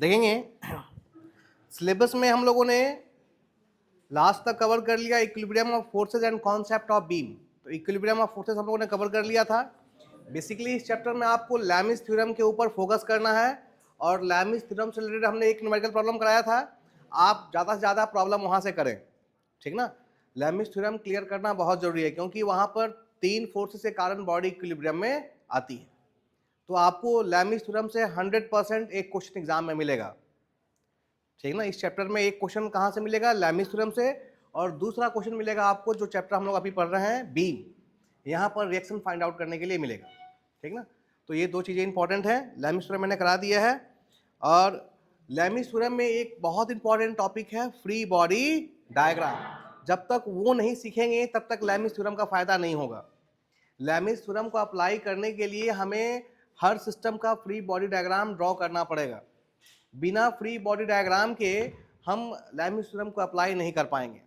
देखेंगे सिलेबस में हम लोगों ने लास्ट तक कवर कर लिया equilibrium of forces and concept of beam. तो इक्विलिब्रियम ऑफ फोर्सेस हम लोगों ने कवर कर लिया था। बेसिकली इस चैप्टर में आपको लैमिस थ्योरम के ऊपर फोकस करना है और लैमिस थ्योरम से रिलेटेड हमने एक न्यूमेरिकल प्रॉब्लम कराया था। आप ज़्यादा से ज़्यादा प्रॉब्लम वहाँ से करें, ठीक ना। लैमिस थ्योरम क्लियर करना बहुत जरूरी है क्योंकि वहाँ पर 3 फोर्सेस के कारण बॉडी इक्विलिब्रियम में आती है। तो आपको लैमिस थ्योरम से 100% एक क्वेश्चन एग्जाम में मिलेगा, ठीक ना। इस चैप्टर में एक क्वेश्चन कहाँ से मिलेगा? लैमिस थ्योरम से। और दूसरा क्वेश्चन मिलेगा आपको जो चैप्टर हम लोग अभी पढ़ रहे हैं बीम, यहाँ पर रिएक्शन फाइंड आउट करने के लिए मिलेगा, ठीक ना। तो ये 2 चीज़ें इंपॉर्टेंट है। लैमिस थ्योरम मैंने करा दिया है। और लैमिस थ्योरम में एक बहुत इंपॉर्टेंट टॉपिक है फ्री बॉडी डायग्राम। जब तक वो नहीं सीखेंगे तब तक लैमिस थ्योरम का फायदा नहीं होगा। लैमिस थ्योरम को अप्लाई करने के लिए हमें हर सिस्टम का फ्री बॉडी डायग्राम ड्रॉ करना पड़ेगा। बिना फ्री बॉडी डायग्राम के हम लैमिस थ्योरम को अप्लाई नहीं कर पाएंगे,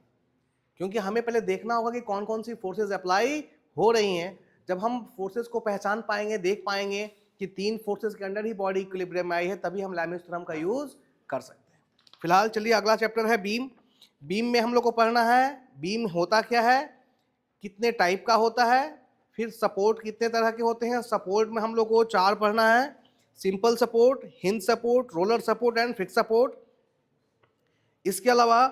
क्योंकि हमें पहले देखना होगा कि कौन कौन सी फोर्सेस अप्लाई हो रही हैं। जब हम फोर्सेस को पहचान पाएंगे, देख पाएंगे कि 3 फोर्सेस के अंडर ही बॉडी इक्विलिब्रियम में आई है, तभी हम लैमिस थ्योरम का यूज कर सकते हैं। फिलहाल चलिए अगला चैप्टर है बीम। बीम में हम लोग को पढ़ना है बीम होता क्या है, कितने टाइप का होता है, फिर सपोर्ट कितने तरह के होते हैं। सपोर्ट में हम लोग को 4 पढ़ना है: simple support, hinge support, roller support and fix support. इसके अलावा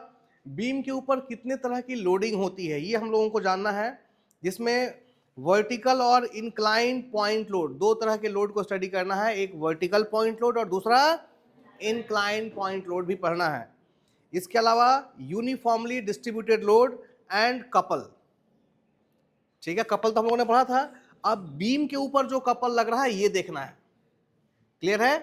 बीम के ऊपर कितने तरह की लोडिंग होती है ये हम लोगों को जानना है, जिसमें वर्टिकल और इंक्लाइंड पॉइंट लोड, 2 तरह के लोड को स्टडी करना है। एक वर्टिकल पॉइंट लोड और दूसरा इंक्लाइंड पॉइंट लोड भी पढ़ना है। इसके अलावा uniformly distributed load and couple, ठीक है। कपल तो हम लोगों ने पढ़ा था। अब बीम के ऊपर जो कपल लग रहा है ये देखना है। क्लियर है?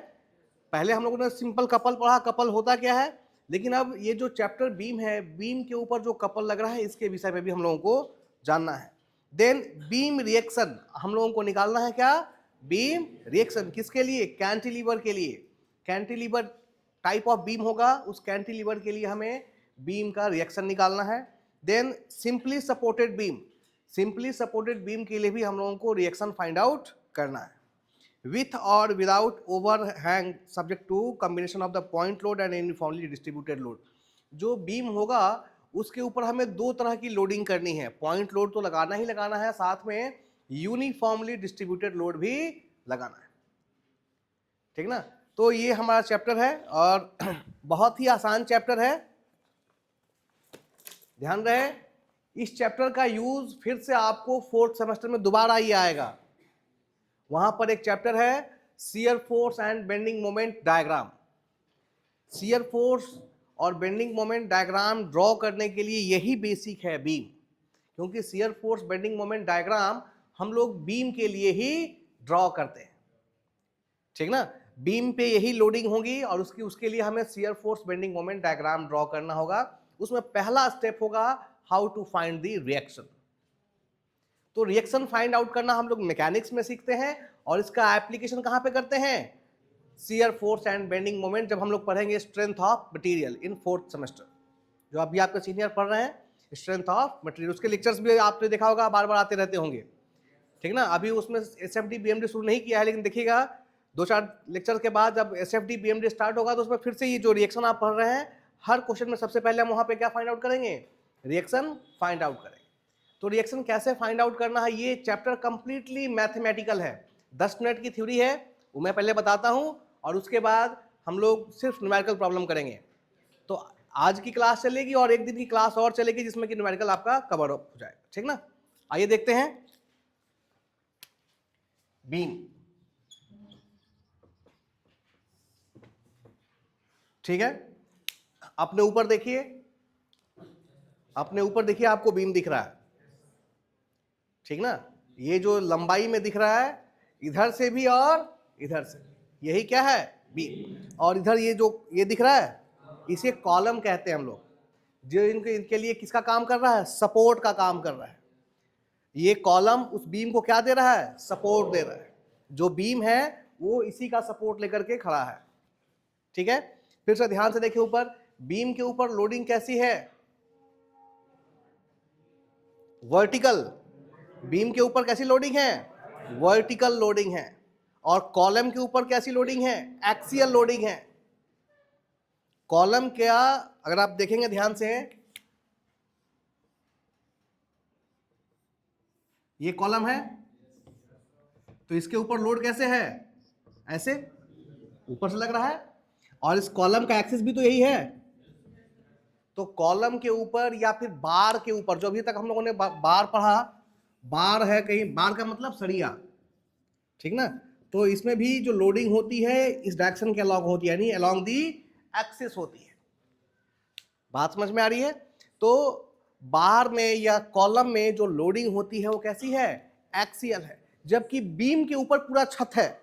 पहले हम लोगों ने सिंपल कपल पढ़ा, कपल होता क्या है। लेकिन अब ये जो चैप्टर बीम है, बीम के ऊपर जो कपल लग रहा है इसके विषय में भी हम लोगों को जानना है। देन बीम रिएक्शन हम लोगों को निकालना है। क्या? बीम रिएक्शन किसके लिए? कैंटिलीवर के लिए। कैंटिलीवर टाइप ऑफ बीम होगा, उस कैंटिलीवर के लिए हमें बीम का रिएक्शन निकालना है। Then simply supported beam, simply supported beam के लिए भी हम लोगों को रिएक्शन फाइंड आउट करना है। with or without overhang subject to combination of the point load and uniformly distributed load। जो बीम होगा उसके ऊपर हमें 2 तरह की लोडिंग करनी है। पॉइंट लोड तो लगाना ही लगाना है, साथ में यूनिफॉर्मली डिस्ट्रीब्यूटेड लोड भी लगाना है, ठीक ना। तो ये हमारा चैप्टर है और बहुत ही आसान चैप्टर है। ध्यान रहे इस चैप्टर का यूज फिर से आपको 4th सेमेस्टर में दोबारा ही आएगा। वहां पर एक चैप्टर है shear force and bending moment diagram. Shear force और बेंडिंग मोमेंट डायग्राम ड्रॉ करने के लिए यही बेसिक है बीम, क्योंकि shear force bending moment diagram हम लोग बीम के लिए ही ड्रॉ करते हैं, ठीक ना। बीम पे यही लोडिंग होगी और उसके लिए हमें shear force bending moment diagram draw करना होगा। उसमें पहला स्टेप होगा how to find the reaction. तो रिएक्शन फाइंड आउट करना हम लोग मैकेनिक्स में सीखते हैं और इसका एप्लीकेशन कहां पे करते हैं? Shear force and bending moment जब हम लोग पढ़ेंगे strength of material in 4th semester, जो अभी आपके सीनियर पढ़ रहे हैं स्ट्रेंथ ऑफ मटेरियल, उसके लेक्चर्स भी आपने देखा होगा, बार बार आते रहते होंगे, ठीक ना। अभी उसमें एसएफडी बीएमडी शुरू नहीं किया है, लेकिन देखिएगा 2-4 लेक्चर के बाद जब एसएफडी बीएमडी स्टार्ट होगा तो उसमें फिर से ये जो रिएक्शन आप पढ़ रहे हैं हर क्वेश्चन में सबसे पहले हम वहां पे क्या फाइंड आउट करेंगे? रिएक्शन फाइंड आउट करेंगे। तो रिएक्शन कैसे फाइंड आउट करना है, ये चैप्टर कंप्लीटली मैथमेटिकल है। 10 मिनट की थ्योरी है वो मैं पहले बताता हूं और उसके बाद हम लोग सिर्फ न्यूमेरिकल प्रॉब्लम करेंगे। तो आज की क्लास चलेगी और एक दिन की क्लास और चलेगी जिसमें कि न्यूमेरिकल आपका कवर हो जाएगा, ठीक ना। आइए देखते हैं बीम, ठीक है। अपने ऊपर देखिए, अपने ऊपर देखिए, आपको बीम दिख रहा है, ठीक ना। ये जो लंबाई में दिख रहा है इधर से भी और इधर से, यही क्या है? बीम। और इधर ये जो ये दिख रहा है इसे कॉलम कहते हैं हम लोग, जो इनके लिए किसका काम कर रहा है? सपोर्ट का काम कर रहा है। ये कॉलम उस बीम को क्या दे रहा है? सपोर्ट दे रहा है। जो बीम है वो इसी का सपोर्ट लेकर के खड़ा है, ठीक है। फिर से ध्यान से देखिए ऊपर, बीम के ऊपर लोडिंग कैसी है? वर्टिकल। बीम के ऊपर कैसी लोडिंग है? वर्टिकल लोडिंग है। और कॉलम के ऊपर कैसी लोडिंग है? एक्सियल लोडिंग है। कॉलम क्या, अगर आप देखेंगे ध्यान से, ये कॉलम है तो इसके ऊपर लोड कैसे है, ऐसे ऊपर से लग रहा है, और इस कॉलम का एक्सिस भी तो यही है। तो कॉलम के ऊपर या फिर बार के ऊपर, जो अभी तक हम लोगों ने बार पढ़ा, बार है कहीं, बार का मतलब सरिया, ठीक ना। तो इसमें भी जो लोडिंग होती है इस डायरेक्शन के अलॉन्ग होती है, यानी अलॉन्ग दी एक्सिस होती है। बात समझ में आ रही है। तो बार में या कॉलम में जो लोडिंग होती है वो कैसी है, एक्सियल है। जबकि बीम के ऊपर पूरा छत है,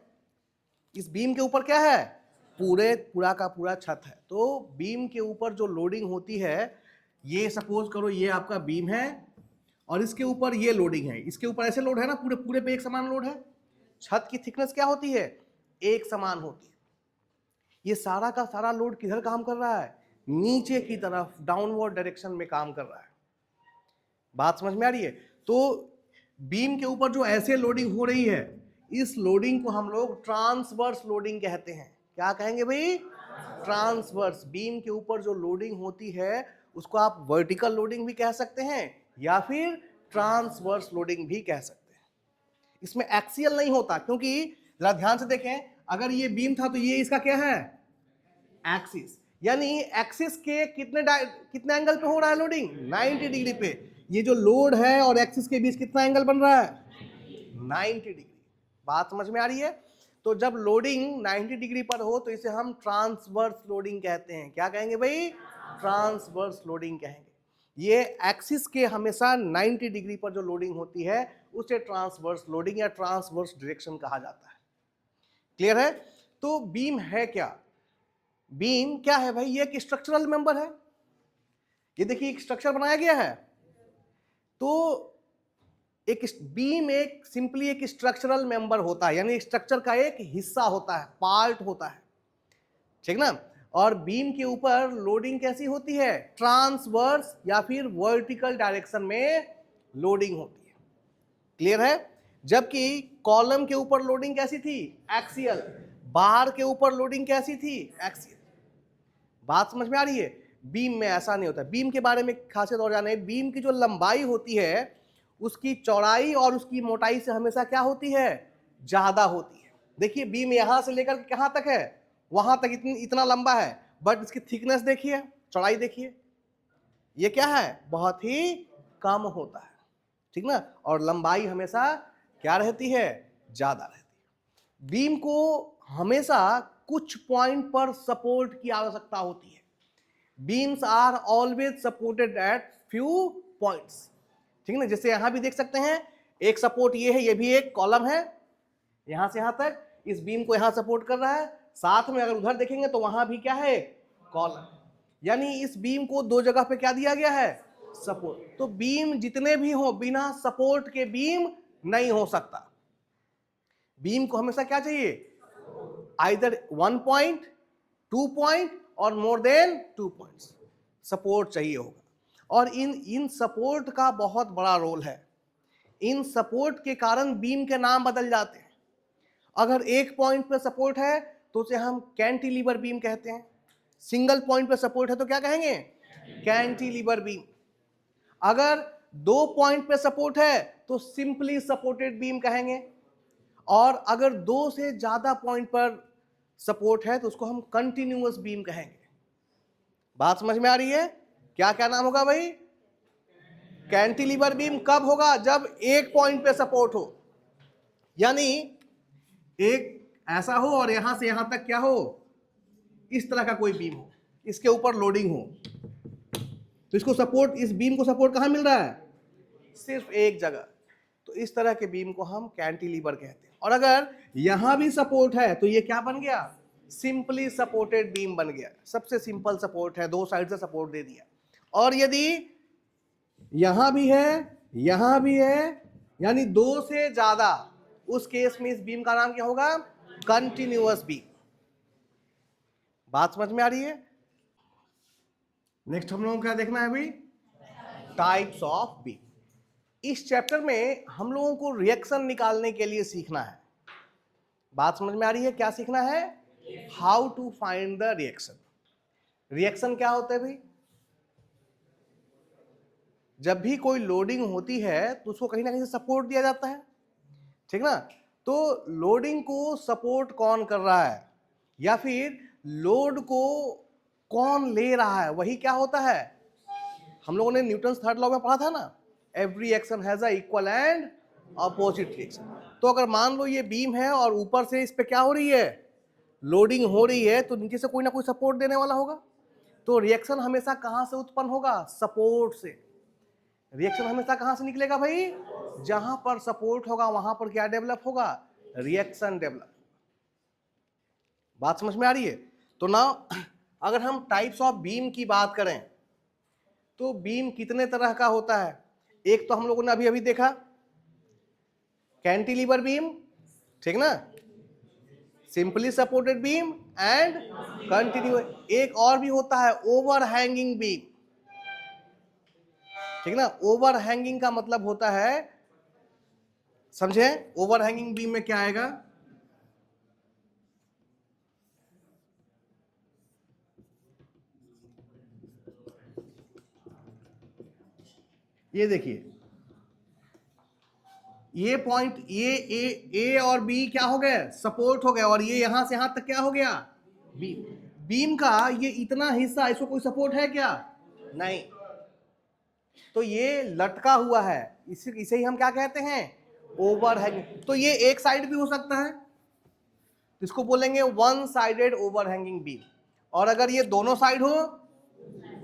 इस बीम के ऊपर क्या है, पूरा का पूरा छत है। तो बीम के ऊपर जो लोडिंग होती है, ये सपोज करो ये आपका बीम है और इसके ऊपर ये लोडिंग है, इसके ऊपर ऐसे लोड है ना, पूरे पे एक समान लोड है। छत की थिकनेस क्या होती है, एक समान होती है। ये सारा का सारा लोड किधर काम कर रहा है, नीचे की तरफ डाउनवर्ड डायरेक्शन में काम कर रहा है। बात समझ में आ रही है। तो बीम के ऊपर जो ऐसे लोडिंग हो रही है, इस लोडिंग को हम लोग ट्रांसवर्स लोडिंग कहते हैं। क्या कहेंगे भाई, ट्रांसवर्स। बीम के ऊपर जो लोडिंग होती है उसको आप वर्टिकल लोडिंग भी कह सकते हैं या फिर ट्रांसवर्स लोडिंग भी कह सकते हैं। इसमें एक्सियल नहीं होता, क्योंकि जरा ध्यान से देखें, अगर ये बीम था तो ये इसका क्या है, एक्सिस, यानी एक्सिस के कितने एंगल पे हो रहा है लोडिंग, 90 डिग्री पे। ये जो लोड है और एक्सिस के बीच कितना एंगल बन रहा है, 90 डिग्री। बात समझ में आ रही है। तो जब लोडिंग 90 डिग्री पर हो तो इसे हम ट्रांसवर्स लोडिंग कहते हैं। क्या कहेंगे भाई, ट्रांसवर्स लोडिंग कहेंगे। ये एक्सिस के हमेशा 90 डिग्री पर जो लोडिंग होती है उसे ट्रांसवर्स लोडिंग या ट्रांसवर्स डायरेक्शन कहा जाता है। क्लियर है। तो बीम है क्या, बीम क्या है भाई, ये एक स्ट्रक्चरल मेंबर है। ये देखिए एक स्ट्रक्चर बनाया गया है। तो एक बीम एक सिंपली एक स्ट्रक्चरल मेंबर होता है, यानी स्ट्रक्चर का एक हिस्सा होता है, पार्ट होता है, ठीक ना। और बीम के ऊपर लोडिंग कैसी होती है, ट्रांसवर्स या फिर वर्टिकल डायरेक्शन में लोडिंग होती है। क्लियर है। जबकि कॉलम के ऊपर लोडिंग कैसी थी, एक्सियल। बार के ऊपर लोडिंग कैसी थी, एक्सियल। बात समझ में आ रही है। बीम में ऐसा नहीं होता। बीम के बारे में खासियत और जाने, बीम की जो लंबाई होती है उसकी चौड़ाई और उसकी मोटाई से हमेशा क्या होती है, ज्यादा होती है। देखिए बीम यहां से लेकर कहां तक है, वहां तक इतना लंबा है, बट इसकी थिकनेस देखिए, चौड़ाई देखिए, ये क्या है, बहुत ही कम होता है, ठीक ना। और लंबाई हमेशा क्या रहती है, ज्यादा रहती है। बीम को हमेशा कुछ पॉइंट पर सपोर्ट की आवश्यकता होती है। Beams are always supported at few points, ठीक ना। जैसे यहां भी देख सकते हैं, एक सपोर्ट ये है, ये भी एक कॉलम है, यहां से यहां तक इस बीम को यहां सपोर्ट कर रहा है। साथ में अगर उधर देखेंगे तो वहां भी क्या है, कॉलम। यानी इस बीम को दो जगह पे क्या दिया गया है, सपोर्ट। तो बीम जितने भी हो, बिना सपोर्ट के बीम नहीं हो सकता। बीम को हमेशा क्या चाहिए, आइदर 1 पॉइंट, 2 पॉइंट और मोर देन 2 पॉइंट्स सपोर्ट चाहिए होगा। और इन सपोर्ट का बहुत बड़ा रोल है। इन सपोर्ट के कारण बीम के नाम बदल जाते हैं। अगर एक पॉइंट पे सपोर्ट है तो उसे हम कैंटिलीवर बीम कहते हैं। सिंगल पॉइंट पे सपोर्ट है तो क्या कहेंगे, कैंटिलीवर बीम। अगर 2 पॉइंट पे सपोर्ट है तो सिंपली सपोर्टेड बीम कहेंगे। और अगर 2 से ज्यादा पॉइंट पर सपोर्ट है तो उसको हम कंटिन्यूअस बीम कहेंगे। बात समझ में आ रही है। क्या क्या नाम होगा भाई, कैंटिलीवर बीम कब होगा, जब एक पॉइंट पे सपोर्ट हो, यानी एक ऐसा हो और यहां से यहां तक क्या हो, इस तरह का कोई बीम हो, इसके ऊपर लोडिंग हो, तो इसको सपोर्ट, इस बीम को सपोर्ट कहां मिल रहा है, सिर्फ एक जगह। तो इस तरह के बीम को हम कैंटिलीवर कहते हैं। और अगर यहां भी सपोर्ट है तो ये क्या बन गया, सिंपली सपोर्टेड बीम बन गया। सबसे सिंपल सपोर्ट है, दो साइड से सपोर्ट दे दिया। और यदि यहां भी है, यहां भी है, यानी 2 से ज्यादा, उस केस में इस बीम का नाम क्या होगा, कंटिन्यूअस बीम। बात समझ में आ रही है। नेक्स्ट हम लोगों को क्या देखना है अभी, टाइप्स ऑफ बीम। इस चैप्टर में हम लोगों को रिएक्शन निकालने के लिए सीखना है। बात समझ में आ रही है, क्या सीखना है, how to find the reaction. Reaction क्या होता है भाई? जब भी कोई लोडिंग होती है तो उसको कहीं ना कहीं से सपोर्ट दिया जाता है, ठीक ना? तो लोडिंग को सपोर्ट कौन कर रहा है या फिर लोड को कौन ले रहा है, वही क्या होता है? हम लोगों ने न्यूटन्स थर्ड लॉ में पढ़ा था ना, every action has a equal and opposite reaction. तो अगर मान लो ये बीम है और ऊपर से इस पे क्या हो रही है, लोडिंग हो रही है, तो नीचे से कोई ना कोई सपोर्ट देने वाला होगा। तो रिएक्शन हमेशा कहां से उत्पन्न होगा? सपोर्ट से। रिएक्शन हमेशा कहां से निकलेगा भाई? जहां पर सपोर्ट होगा वहां पर क्या डेवलप होगा? Reaction develop. बात समझ में आ रही है? तो ना अगर हम टाइप्स ऑफ बीम की बात करें तो बीम कितने तरह का होता है? एक तो हम लोगों ने अभी अभी देखा कैंटिलीवर बीम, ठीक ना, simply supported beam and continue. एक और भी होता है ओवर हैंगिंग बीम, ठीक ना। ओवर हैंगिंग का मतलब होता है, समझे? ओवर हैंगिंग बीम में क्या आएगा? ये देखिए, ये पॉइंट, ये ए और बी क्या हो गए? सपोर्ट हो गए, और ये यहां से यहां तक क्या हो गया? बीम। बीम का ये इतना हिस्सा, इसको कोई सपोर्ट है क्या? नहीं। तो ये लटका हुआ है, इसे ही हम क्या कहते हैं? Over hanging. तो ये एक साइड भी हो सकता है, इसको बोलेंगे one sided over hanging beam. और अगर ये दोनों साइड हो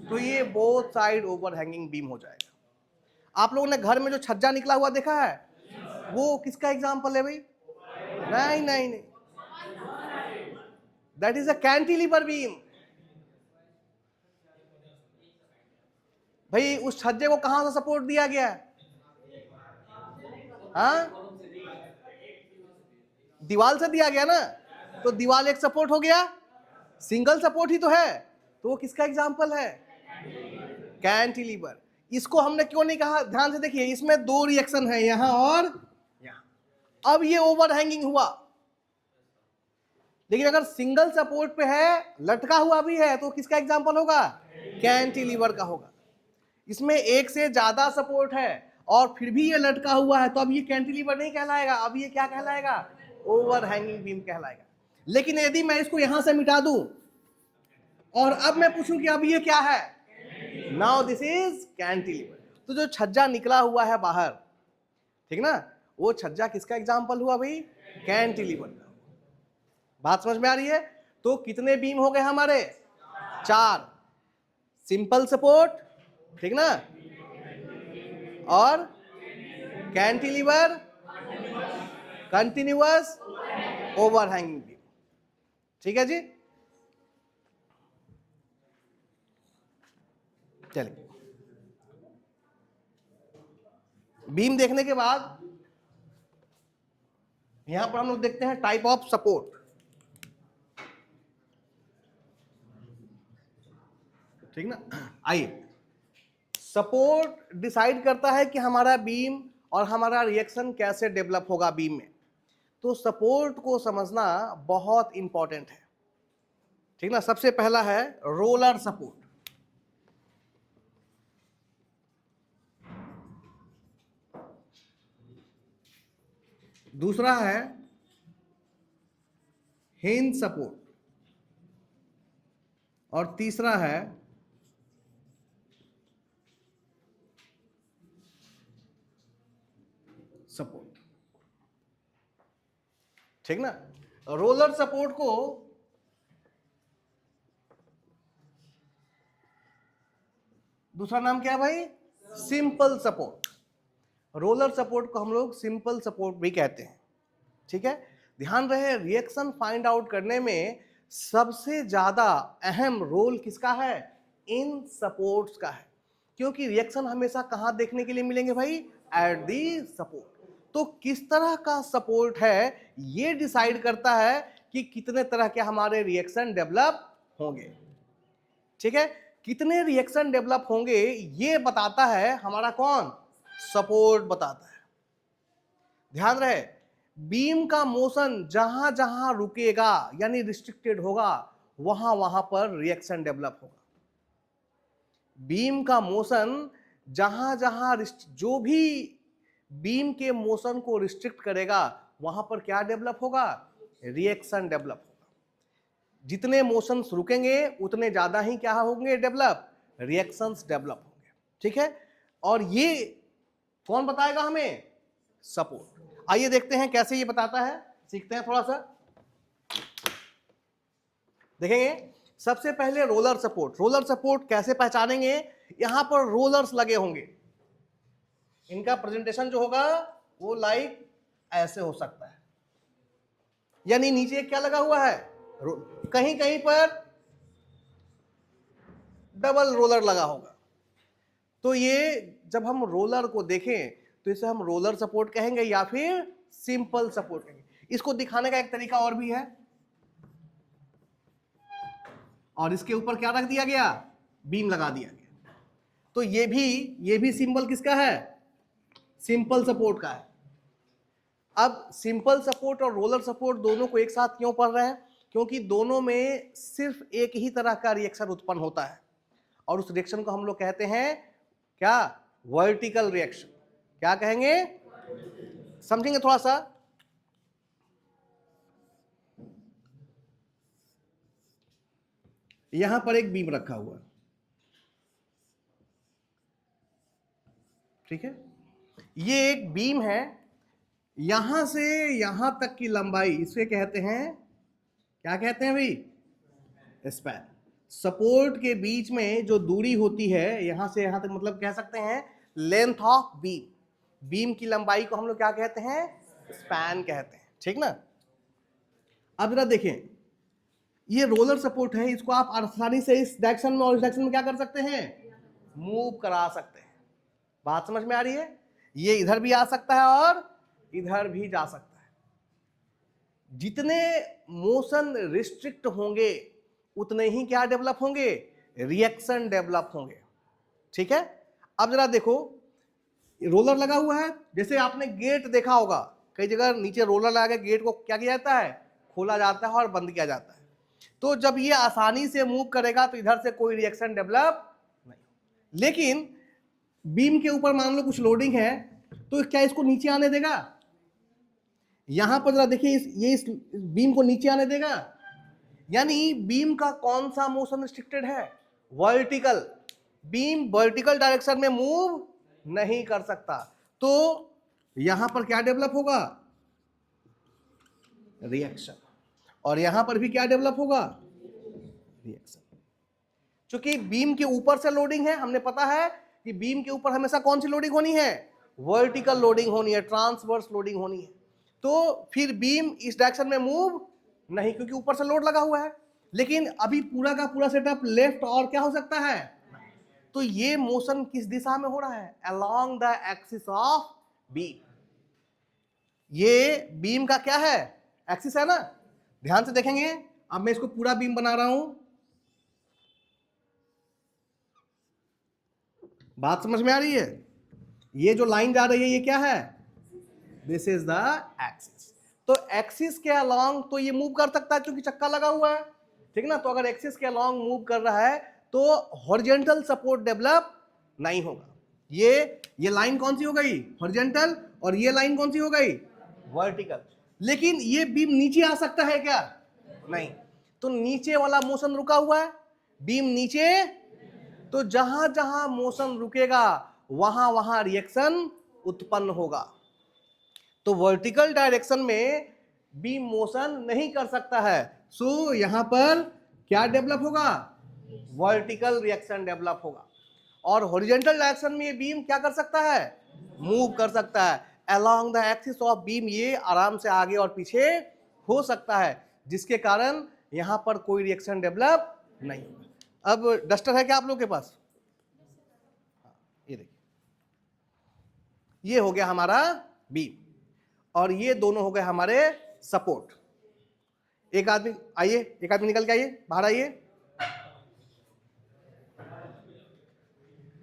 तो ये both side over hanging beam हो जाएगा। आप लोगों ने घर में जो छज्जा निकला हुआ देखा है, वो किसका एग्जाम्पल है भाई? नहीं नहीं नहीं, that is a cantilever beam. भाई उस छज्जे को कहां से सपोर्ट दिया गया है? हाँ, दीवार से दिया गया ना। तो दीवार एक सपोर्ट हो गया, सिंगल सपोर्ट ही तो है, तो वो किसका एग्जाम्पल है? कैंटिलीवर। इसको हमने क्यों नहीं कहा? ध्यान से देखिए, इसमें दो रिएक्शन है, यहां और यहां। अब ये ओवर हैंगिंग हुआ, लेकिन अगर सिंगल सपोर्ट पे है, लटका हुआ भी है, तो किसका एग्जाम्पल होगा? कैंटिलीवर का होगा। इसमें एक से ज्यादा सपोर्ट है और फिर भी ये लटका हुआ है, तो अब ये कैंटिलीवर नहीं कहलाएगा, अब ये क्या कहलाएगा? ओवर हैंगिंग बीम कहलाएगा। लेकिन यदि मैं इसको यहां से मिटा दूं और अब मैं पूछूं कि अब ये क्या है, नाउ दिस इज कैंटिलीवर। तो जो छज्जा निकला हुआ है बाहर, ठीक ना, वो छज्जा किसका एग्जाम्पल हुआ भाई? कैंटिलीवर का। बात समझ में आ रही है? तो कितने बीम हो गए हमारे? 4। सिंपल सपोर्ट, ठीक ना, और cantilever, continuous, over hanging beam. ठीक है जी, चलिए। बीम देखने के बाद यहां पर हम लोग देखते हैं टाइप ऑफ सपोर्ट, ठीक ना। आइए, सपोर्ट डिसाइड करता है कि हमारा बीम और हमारा रिएक्शन कैसे डेवलप होगा बीम में। तो सपोर्ट को समझना बहुत इंपॉर्टेंट है, ठीक ना। सबसे पहला है रोलर सपोर्ट, दूसरा है हिंज सपोर्ट, और तीसरा है सपोर्ट, ठीक ना। रोलर सपोर्ट को दूसरा नाम क्या है भाई? Simple support. रोलर सपोर्ट को हम लोग सिंपल सपोर्ट भी कहते हैं, ठीक है। ध्यान रहे, रिएक्शन फाइंड आउट करने में सबसे ज्यादा अहम रोल किसका है? इन सपोर्ट्स का है। क्योंकि रिएक्शन हमेशा कहां देखने के लिए मिलेंगे भाई? At the support. तो किस तरह का सपोर्ट है ये डिसाइड करता है कि कितने तरह के हमारे रिएक्शन डेवलप होंगे, ठीक है। कितने रिएक्शन डेवलप होंगे ये बताता है हमारा कौन? सपोर्ट बताता है। ध्यान रहे, बीम का मोशन जहां जहां रुकेगा यानी रिस्ट्रिक्टेड होगा, वहां वहां पर रिएक्शन डेवलप होगा। बीम का मोशन जहां जहां जो भी बीम के मोशन को रिस्ट्रिक्ट करेगा वहां पर क्या डेवलप होगा? रिएक्शन डेवलप होगा। जितने मोशंस रुकेंगे उतने ज्यादा ही क्या होंगे? डेवलप, रिएक्शंस डेवलप होंगे। ठीक है, और ये कौन बताएगा हमें? सपोर्ट। आइए देखते हैं कैसे ये बताता है, सीखते हैं थोड़ा सा। देखेंगे सबसे पहले रोलर सपोर्ट। रोलर सपोर्ट कैसे पहचानेंगे? यहां पर रोलर्स लगे होंगे, इनका प्रेजेंटेशन जो होगा वो लाइक ऐसे हो सकता है, यानी नीचे क्या लगा हुआ है? कहीं कहीं पर डबल रोलर लगा होगा। तो ये जब हम रोलर को देखें तो इसे हम रोलर सपोर्ट कहेंगे या फिर सिंपल सपोर्ट कहेंगे। इसको दिखाने का एक तरीका और भी है, और इसके ऊपर क्या रख दिया गया? बीम लगा दिया गया। तो ये भी सिंबल किसका है? सिंपल सपोर्ट का है। अब सिंपल सपोर्ट और रोलर सपोर्ट दोनों को एक साथ क्यों पढ़ रहे हैं? क्योंकि दोनों में सिर्फ एक ही तरह का रिएक्शन उत्पन्न होता है, और उस रिएक्शन को हम लोग कहते हैं क्या? Vertical reaction. क्या कहेंगे? समझेंगे थोड़ा सा। यहां पर एक बीम रखा हुआ है, ठीक है, ये एक बीम है, यहां से यहां तक की लंबाई इसे कहते हैं, क्या कहते हैं भाई? स्पैन। सपोर्ट के बीच में जो दूरी होती है यहां से यहां तक, मतलब कह सकते हैं लेंथ ऑफ बीम। बीम की लंबाई को हम लोग क्या कहते हैं? स्पैन कहते हैं, ठीक ना। अब जरा देखें, ये रोलर सपोर्ट है, इसको आप आसानी से इस डायरेक्शन में और इस डायरेक्शन में क्या कर सकते हैं? मूव करा सकते हैं। बात समझ में आ रही है? ये इधर भी आ सकता है और इधर भी जा सकता है। जितने मोशन रिस्ट्रिक्ट होंगे उतने ही क्या डेवलप होंगे? रिएक्शन डेवलप होंगे। ठीक है, अब जरा देखो, रोलर लगा हुआ है, जैसे आपने गेट देखा होगा, कई जगह नीचे रोलर लगा के गेट को क्या किया जाता है? खोला जाता है और बंद किया जाता है। तो जब ये आसानी से मूव करेगा तो इधर से कोई रिएक्शन डेवलप नहीं। लेकिन बीम के ऊपर मान लो कुछ लोडिंग है, तो क्या इसको नीचे आने देगा? यहां पर जरा देखिए, इस बीम को नीचे आने देगा? यानी बीम का कौन सा मोशन रिस्ट्रिक्टेड है? वर्टिकल। बीम वर्टिकल डायरेक्शन में मूव नहीं कर सकता। तो यहां पर क्या डेवलप होगा? रिएक्शन। और यहां पर भी क्या डेवलप होगा? रिएक्शन। क्योंकि बीम के ऊपर से लोडिंग है, हमने पता है कि बीम के ऊपर हमेशा कौन सी लोडिंग होनी है? वर्टिकल लोडिंग होनी है, ट्रांसवर्स लोडिंग होनी है। तो फिर बीम इस डायरेक्शन में मूव नहीं, क्योंकि ऊपर से लोड लगा हुआ है। लेकिन अभी पूरा का पूरा सेटअप लेफ्ट और क्या हो सकता है? तो ये मोशन किस दिशा में हो रहा है? Along the axis of beam. ये बीम का क्या है? एक्सिस है ना। ध्यान से देखेंगे, अब मैं इसको पूरा बीम बना रहा हूं, बात समझ में आ रही है? ये जो लाइन जा रही है ये क्या है? This is the axis. तो एक्सिस के अलोंग तो ये मूव कर सकता है क्योंकि चक्का लगा हुआ है, ठीक ना। तो अगर एक्सिस के अलोंग मूव कर रहा है तो हॉरिजॉन्टल सपोर्ट डेवलप नहीं होगा। ये लाइन कौन सी हो गई? हॉरिजॉन्टल। और ये लाइन कौन सी हो गई? वर्टिकल। लेकिन ये बीम नीचे आ सकता है क्या? नहीं। तो नीचे वाला मोशन रुका हुआ है, बीम नीचे। तो जहां जहां मोशन रुकेगा वहां वहां रिएक्शन उत्पन्न होगा। तो वर्टिकल डायरेक्शन में बीम मोशन नहीं कर सकता है, सो यहां पर क्या डेवलप होगा? वर्टिकल रिएक्शन डेवलप होगा। और हॉरिजॉन्टल डायरेक्शन में ये बीम क्या कर सकता है? मूव कर सकता है along the axis of beam. ये आराम से आगे और पीछे हो सकता है, जिसके कारण यहां पर कोई रिएक्शन डेवलप नहीं होगा। अब डस्टर है क्या आप लोग के पास? ये देखिए, ये हो गया हमारा बीम और ये दोनों हो गए हमारे सपोर्ट। एक आदमी आइए, एक आदमी निकल के आइए, बाहर आइए।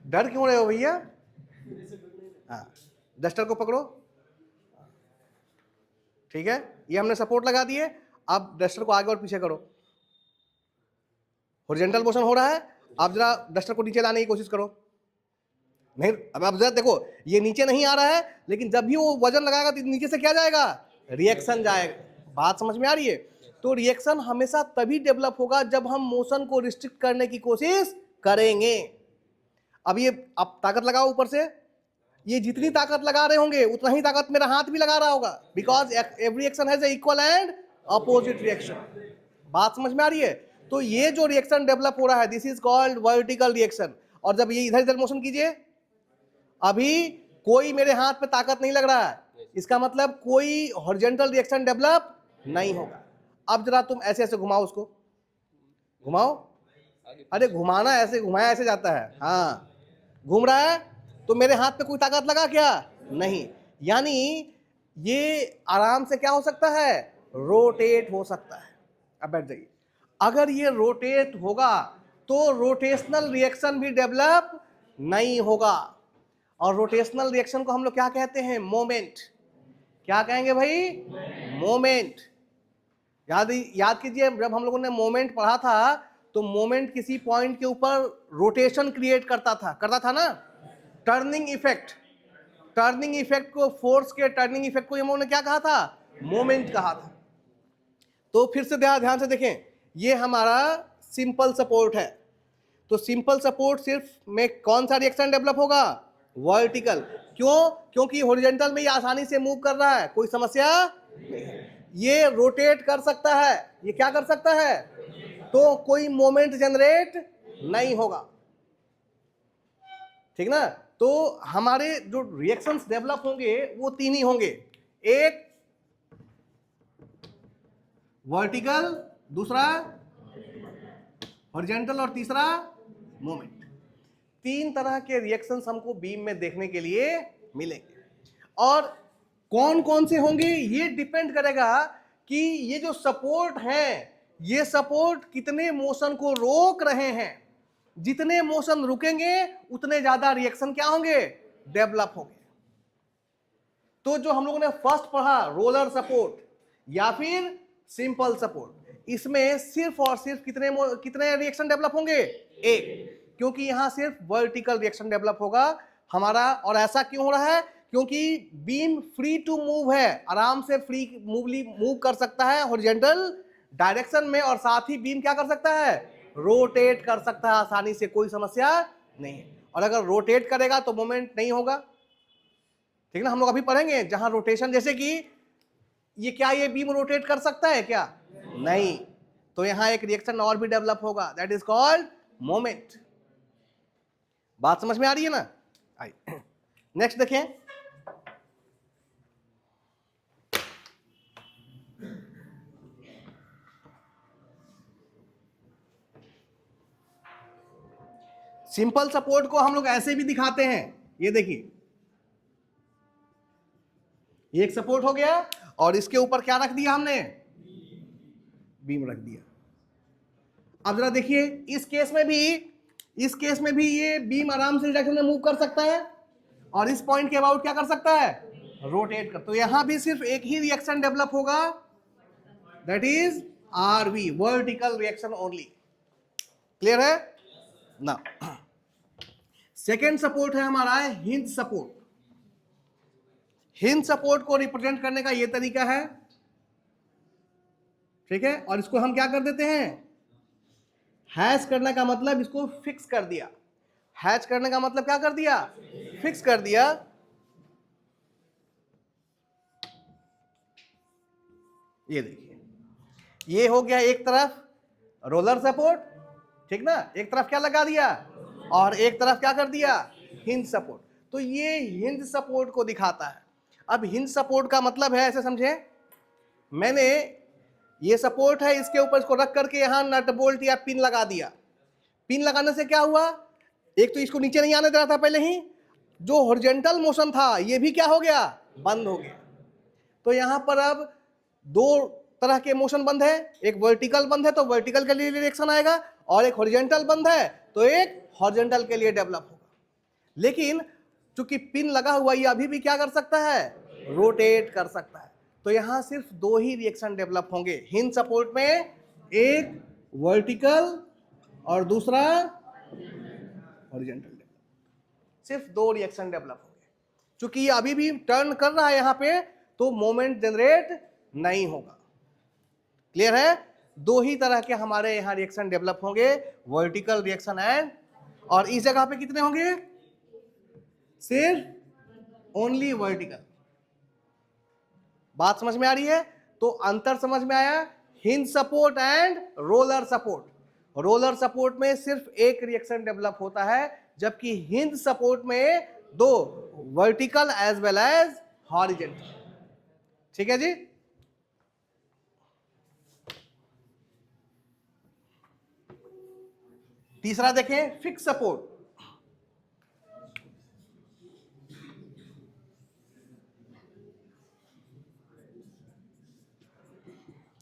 डर क्यों रहे हो भैया? हाँ, डस्टर को पकड़ो, ठीक है। ये हमने सपोर्ट लगा दिए, अब डस्टर को आगे और पीछे करो। हॉरिजॉन्टल मोशन हो रहा है, आप जरा डस्टर को नीचे लाने की कोशिश करो, नहीं अब जरा देखो ये नीचे नहीं आ रहा है, लेकिन जब भी वो वजन लगाएगा तो नीचे से क्या जाएगा, रिएक्शन जाएगा। बात समझ में आ रही है? तो रिएक्शन हमेशा तभी डेवलप होगा जब हम मोशन को रिस्ट्रिक्ट करने की कोशिश करेंगे। अब ये आप ताकत लगाओ ऊपर से, ये जितनी ताकत लगा रहे होंगे उतना ही ताकत मेरा हाथ भी लगा रहा होगा, because every action has equal and opposite reaction. बात समझ में आ रही है? तो ये जो रिएक्शन डेवलप हो रहा है this is called vertical reaction. और जब ये इधर इधर मोशन कीजिए, अभी कोई मेरे हाथ पे ताकत नहीं लग रहा है, इसका मतलब कोई हॉरिजॉन्टल रिएक्शन डेवलप नहीं होगा। अब जरा तुम ऐसे ऐसे घुमाओ उसको, घुमाओ, अरे घुमाना ऐसे, घुमाया ऐसे जाता है, हाँ घूम रहा है, तो मेरे हाथ पे कोई ताकत लगा क्या, नहीं, यानी ये आराम से क्या हो सकता है, रोटेट हो सकता है। अब बैठ जाइए, अगर ये रोटेट होगा तो रोटेशनल रिएक्शन भी डेवलप नहीं होगा। और रोटेशनल रिएक्शन को हम लोग क्या कहते हैं, मोमेंट। क्या कहेंगे भाई, मोमेंट। याद कीजिए, जब हम लोगों ने मोमेंट पढ़ा था तो मोमेंट किसी पॉइंट के ऊपर रोटेशन क्रिएट करता था ना, टर्निंग इफेक्ट। टर्निंग इफेक्ट को, फोर्स के टर्निंग इफेक्ट को हम लोगों ने क्या कहा था, मोमेंट कहा था। तो फिर से ध्यान से देखें, ये हमारा सिंपल सपोर्ट है। तो सिंपल सपोर्ट सिर्फ में कौन सा रिएक्शन डेवलप होगा, वर्टिकल। क्यों? क्योंकि हॉरिजॉन्टल में ये आसानी से मूव कर रहा है, कोई समस्या नहीं है। ये रोटेट कर सकता है, ये क्या कर सकता है, तो कोई मोमेंट जनरेट नहीं होगा, ठीक ना। तो हमारे जो रिएक्शंस डेवलप होंगे वो तीन ही होंगे, एक वर्टिकल, दूसरा हॉरिजॉन्टल और तीसरा मोमेंट। तीन तरह के रिएक्शंस हमको बीम में देखने के लिए मिलेंगे। और कौन कौन से होंगे ये डिपेंड करेगा कि ये जो सपोर्ट है, ये सपोर्ट कितने मोशन को रोक रहे हैं। जितने मोशन रुकेंगे उतने ज्यादा रिएक्शन क्या होंगे, डेवलप होंगे। तो जो हम लोगों ने फर्स्ट पढ़ा, रोलर सपोर्ट या फिर सिंपल सपोर्ट, इसमें सिर्फ और सिर्फ कितने रिएक्शन डेवलप होंगे, एक। क्योंकि यहां सिर्फ वर्टिकल रिएक्शन डेवलप होगा हमारा। और ऐसा क्यों हो रहा है, क्योंकि बीम फ्री टू मूव है, आराम से फ्री मूव कर सकता है हॉरिजॉन्टल डायरेक्शन में, और साथ ही बीम क्या कर सकता है, रोटेट कर सकता है आसानी से, कोई समस्या नहीं है। और अगर रोटेट करेगा तो मोमेंट नहीं होगा, ठीक ना। हम लोग अभी पढ़ेंगे जहां रोटेशन, जैसे कि ये क्या, ये बीम रोटेट कर सकता है क्या, नहीं, तो यहां एक रिएक्शन और भी डेवलप होगा, दैट इज कॉल्ड मोमेंट। बात समझ में आ रही है ना। आई नेक्स्ट देखें, सिंपल सपोर्ट को हम लोग ऐसे भी दिखाते हैं, ये देखिए, ये एक सपोर्ट हो गया और इसके ऊपर क्या रख दिया हमने, बीम रख दिया। अब जरा देखिए, इस केस में भी ये बीम आराम से डायरेक्शन में मूव कर सकता है, और इस पॉइंट के अबाउट क्या कर सकता है, रोटेट कर। तो यहां भी सिर्फ एक ही रिएक्शन डेवलप होगा, that is RV, vertical reaction only. Clear है ना। सेकेंड सपोर्ट है हमारा हिंज सपोर्ट। हिंज सपोर्ट को रिप्रेजेंट करने का ये तरीका है, ठीक है। और इसको हम क्या कर देते हैं, हैच करने का मतलब इसको फिक्स कर दिया। हैच करने का मतलब क्या कर दिया, फिक्स कर दिया। ये देखिए, ये हो गया एक तरफ रोलर सपोर्ट, ठीक ना, एक तरफ क्या लगा दिया, और एक तरफ क्या कर दिया, हिंज सपोर्ट। तो ये हिंज सपोर्ट को दिखाता है। अब हिंज सपोर्ट का मतलब है, ऐसे समझे, मैंने ये सपोर्ट है, इसके ऊपर इसको रख करके यहां नट बोल्ट या पिन लगा दिया। पिन लगाने से क्या हुआ, एक तो इसको नीचे नहीं आने दे रहा था पहले ही, जो हॉरिजॉन्टल मोशन था ये भी क्या हो गया, बंद हो गया। तो यहां पर अब दो तरह के मोशन बंद है, एक वर्टिकल बंद है तो वर्टिकल के लिए रिएक्शन आएगा, और एक हॉरिजॉन्टल बंद है तो एक हॉरिजॉन्टल के लिए डेवलप होगा। लेकिन चूंकि पिन लगा हुआ, ये अभी भी क्या कर सकता है, रोटेट कर सकता है। तो यहां सिर्फ दो ही रिएक्शन डेवलप होंगे हिंज सपोर्ट में, एक वर्टिकल और दूसरा हॉरिजॉन्टल। सिर्फ दो रिएक्शन डेवलप होंगे। क्योंकि ये अभी भी टर्न कर रहा है यहां पे, तो मोमेंट जनरेट नहीं होगा। क्लियर है? दो ही तरह के हमारे यहां रिएक्शन डेवलप होंगे, वर्टिकल रिएक्शन एंड, और इस जगह पे कितने होंगे? सिर्फ ओनली वर्टिकल। बात समझ में आ रही है? तो अंतर समझ में आया? Hinge support and roller support. Roller support में सिर्फ एक रिएक्शन डेवलप होता है, जबकि हिंज सपोर्ट में दो, vertical as well as horizontal. ठीक है जी? तीसरा देखें, फिक्स सपोर्ट।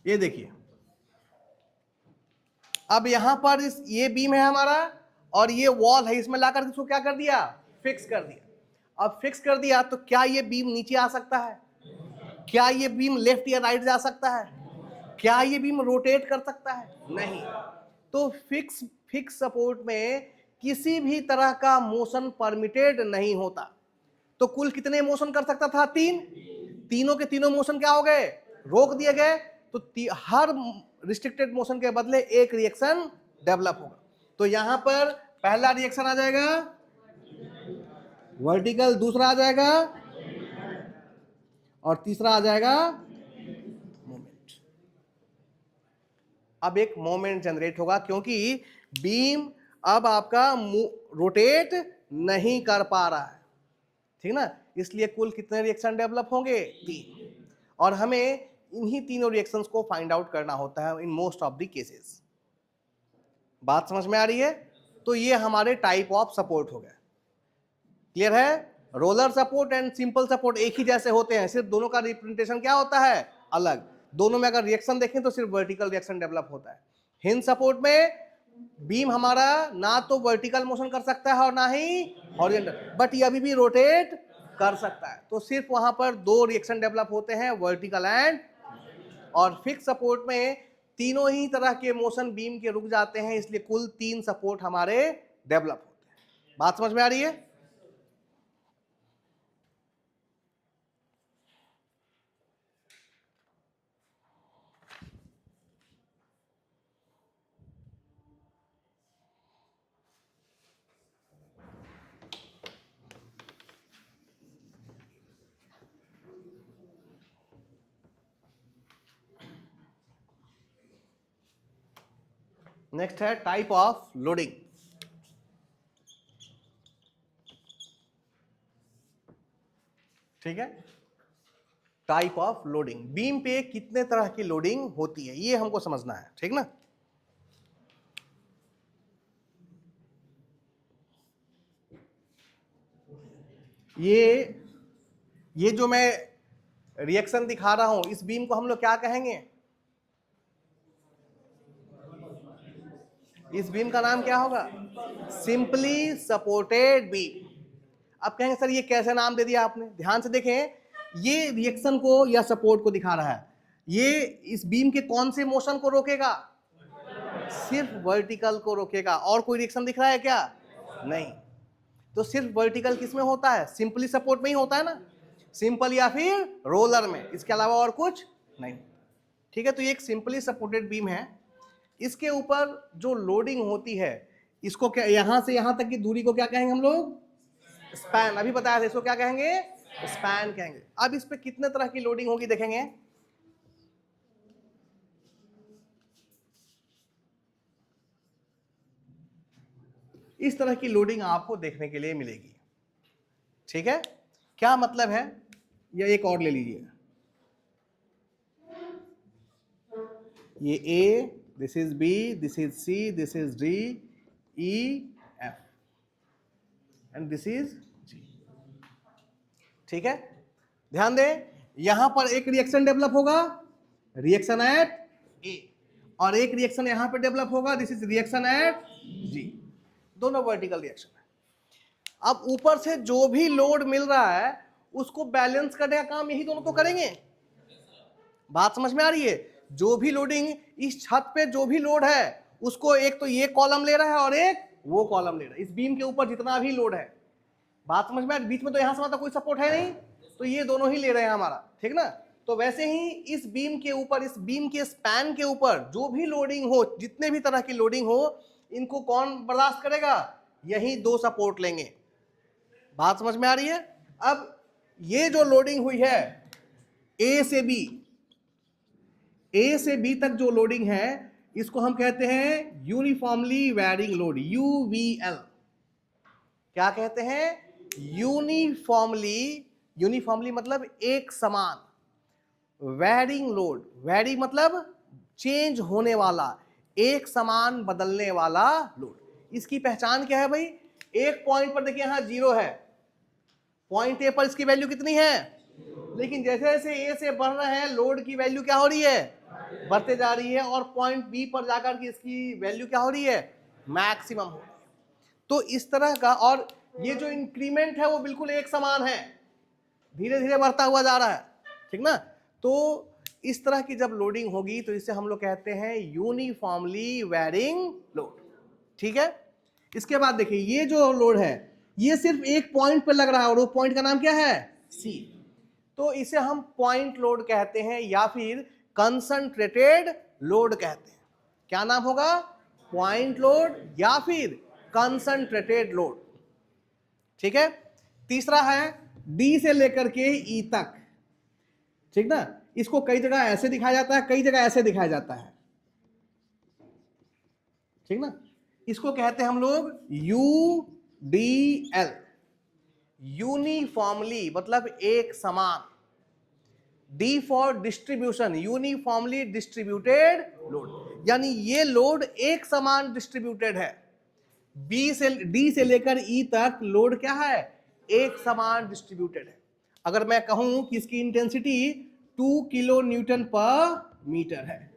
ये देखिए, अब यहां पर ये बीम है हमारा और ये वॉल है, इसमें लाकर इसको क्या कर दिया? फिक्स कर दिया। अब फिक्स कर दिया तो क्या ये बीम नीचे आ सकता है? क्या ये बीम लेफ्ट या राइट जा सकता है? क्या ये बीम रोटेट कर सकता है? नहीं। तो फिक्स सपोर्ट में किसी भी तरह का मोशन परमिटेड नहीं होता। तो कुल कितने मोशन कर सकता था? तीन। तीनों के तीनों मोशन क्या हो गए? रोक दिए गए। तो हर रिस्ट्रिक्टेड मोशन के बदले एक रिएक्शन डेवलप होगा। तो यहां पर पहला रिएक्शन आ जाएगा वर्टिकल, दूसरा आ जाएगा और तीसरा आ जाएगा मोमेंट। अब एक मोमेंट जनरेट होगा, क्योंकि बीम अब आपका रोटेट नहीं कर पा रहा है। ठीक ना? इसलिए कुल कितने रिएक्शन डेवलप होंगे? तीन। और हमें इन्हीं तीनों रिएक्शंस को फाइंड आउट करना होता है in most of the cases. बात समझ में आ रही है? तो ये हमारे टाइप ऑफ सपोर्ट हो गए। क्लियर है? Roller support and simple support एक ही जैसे होते हैं, सिर्फ दोनों का रिप्रेजेंटेशन क्या होता है? अलग। दोनों में अगर रिएक्शन देखें तो सिर्फ वर्टिकल रिएक्शन डेवलप होता है। हिंज सपोर्ट में बीम हमारा ना तो वर्टिकल मोशन कर सकता है और ना ही हॉरिजॉन्टल, बट ये अभी भी रोटेट कर सकता है। तो सिर्फ वहां पर दो रिएक्शन डेवलप होते हैं, वर्टिकल एंड। और फिक्स सपोर्ट में तीनों ही तरह के मोशन बीम के रुक जाते हैं, इसलिए कुल तीन सपोर्ट हमारे डेवलप होते हैं। बात समझ में आ रही है? नेक्स्ट है टाइप ऑफ लोडिंग। ठीक है? टाइप ऑफ लोडिंग, बीम पे कितने तरह की लोडिंग होती है ये हमको समझना है। ठीक ना? ये जो मैं रिएक्शन दिखा रहा हूं, इस बीम को हम लोग क्या कहेंगे? इस बीम का नाम क्या होगा? Simply supported beam. अब कहेंगे सर ये कैसे नाम दे दिया आपने? ध्यान से देखें, ये रिएक्शन को या सपोर्ट को दिखा रहा है। ये इस बीम के कौन से मोशन को रोकेगा? सिर्फ वर्टिकल को रोकेगा। और कोई रिएक्शन दिख रहा है क्या? नहीं। तो सिर्फ वर्टिकल किसमें होता है? सिंपली सपोर्ट में ही होता है ना, सिंपल या फिर रोलर में, इसके अलावा और कुछ नहीं। ठीक है? तो ये एक सिंपली सपोर्टेड बीम है। इसके ऊपर जो लोडिंग होती है, इसको क्या, यहां से यहां तक की दूरी को क्या कहेंगे हम लोग? स्पैन। अभी बताया था, इसको क्या कहेंगे? स्पैन कहेंगे। अब इस पे कितने तरह की लोडिंग होगी देखेंगे। इस तरह की लोडिंग आपको देखने के लिए मिलेगी। ठीक है? क्या मतलब है? या एक और ले लीजिए, ये A, this is B, this is C, this is D, E, F and this is G. ठीक है? ध्यान दें, यहां पर एक रिएक्शन डेवलप होगा, रिएक्शन एट ए, और एक रिएक्शन यहां पर डेवलप होगा, this is reaction at G. दोनों वर्टिकल रिएक्शन है। अब ऊपर से जो भी लोड मिल रहा है उसको बैलेंस करने का काम यही दोनों तो करेंगे। बात समझ में आ रही है? जो भी लोडिंग, इस छत पे जो भी लोड है उसको एक तो ये कॉलम ले रहा है और एक वो कॉलम ले रहा है, इस बीम के ऊपर जितना भी लोड है। बात समझ में आ? बीच में तो यहां से मतलब कोई सपोर्ट है नहीं, तो ये दोनों ही ले रहे हैं हमारा, ठीक ना। तो वैसे ही इस बीम के ऊपर, इस बीम के स्पैन के ऊपर जो भी लोडिंग हो, जितने भी तरह की लोडिंग हो, इनको कौन बर्दाश्त करेगा? यही दो सपोर्ट लेंगे। बात समझ में आ रही है? अब ये जो लोडिंग हुई है ए से बी, ए से बी तक जो लोडिंग है, इसको हम कहते हैं यूनिफॉर्मली वैरिंग लोड, यूवीएल। क्या कहते हैं? यूनिफॉर्मली, यूनिफॉर्मली मतलब एक समान, वैरिंग लोड, वैरी मतलब चेंज होने वाला, एक समान बदलने वाला लोड। इसकी पहचान क्या है भाई? एक पॉइंट पर देखिए यहां 0 है, पॉइंट ए पर इसकी वैल्यू कितनी है? लेकिन जैसे जैसे ए से बढ़ रहे हैं, लोड की वैल्यू क्या हो रही है? बढ़ते जा रही है, और पॉइंट बी पर जाकर के इसकी वैल्यू क्या हो रही है? मैक्सिमम हो रही है। तो इस तरह का, और ये जो इंक्रीमेंट है वो बिल्कुल एक समान है, धीरे धीरे बढ़ता हुआ जा रहा है, ठीक ना। तो इस तरह की जब लोडिंग होगी तो इसे हम लोग कहते हैं यूनिफॉर्मली वैरिंग लोड, ठीक है। इसके बाद देखिए ये जो लोड है ये सिर्फ एक पॉइंट पे लग रहा है, और वो पॉइंट का नाम क्या है? सी। तो इसे हम पॉइंट लोड कहते हैं या फिर कंसंट्रेटेड लोड कहते हैं। क्या नाम होगा? पॉइंट लोड या फिर कंसंट्रेटेड लोड, ठीक है। तीसरा है डी से लेकर के ई तक, ठीक ना। इसको कई जगह ऐसे दिखाया जाता है, कई जगह ऐसे दिखाया जाता है, ठीक ना। इसको कहते हैं हम लोग यूडीएल, यूनिफॉर्मली मतलब एक समान, D for distribution, uniformly distributed load, यानी ये लोड एक समान डिस्ट्रीब्यूटेड है। बी से, डी से लेकर ई तक लोड क्या है? एक समान डिस्ट्रीब्यूटेड है। अगर मैं कहूं कि इसकी इंटेंसिटी 2 किलो न्यूटन पर मीटर है,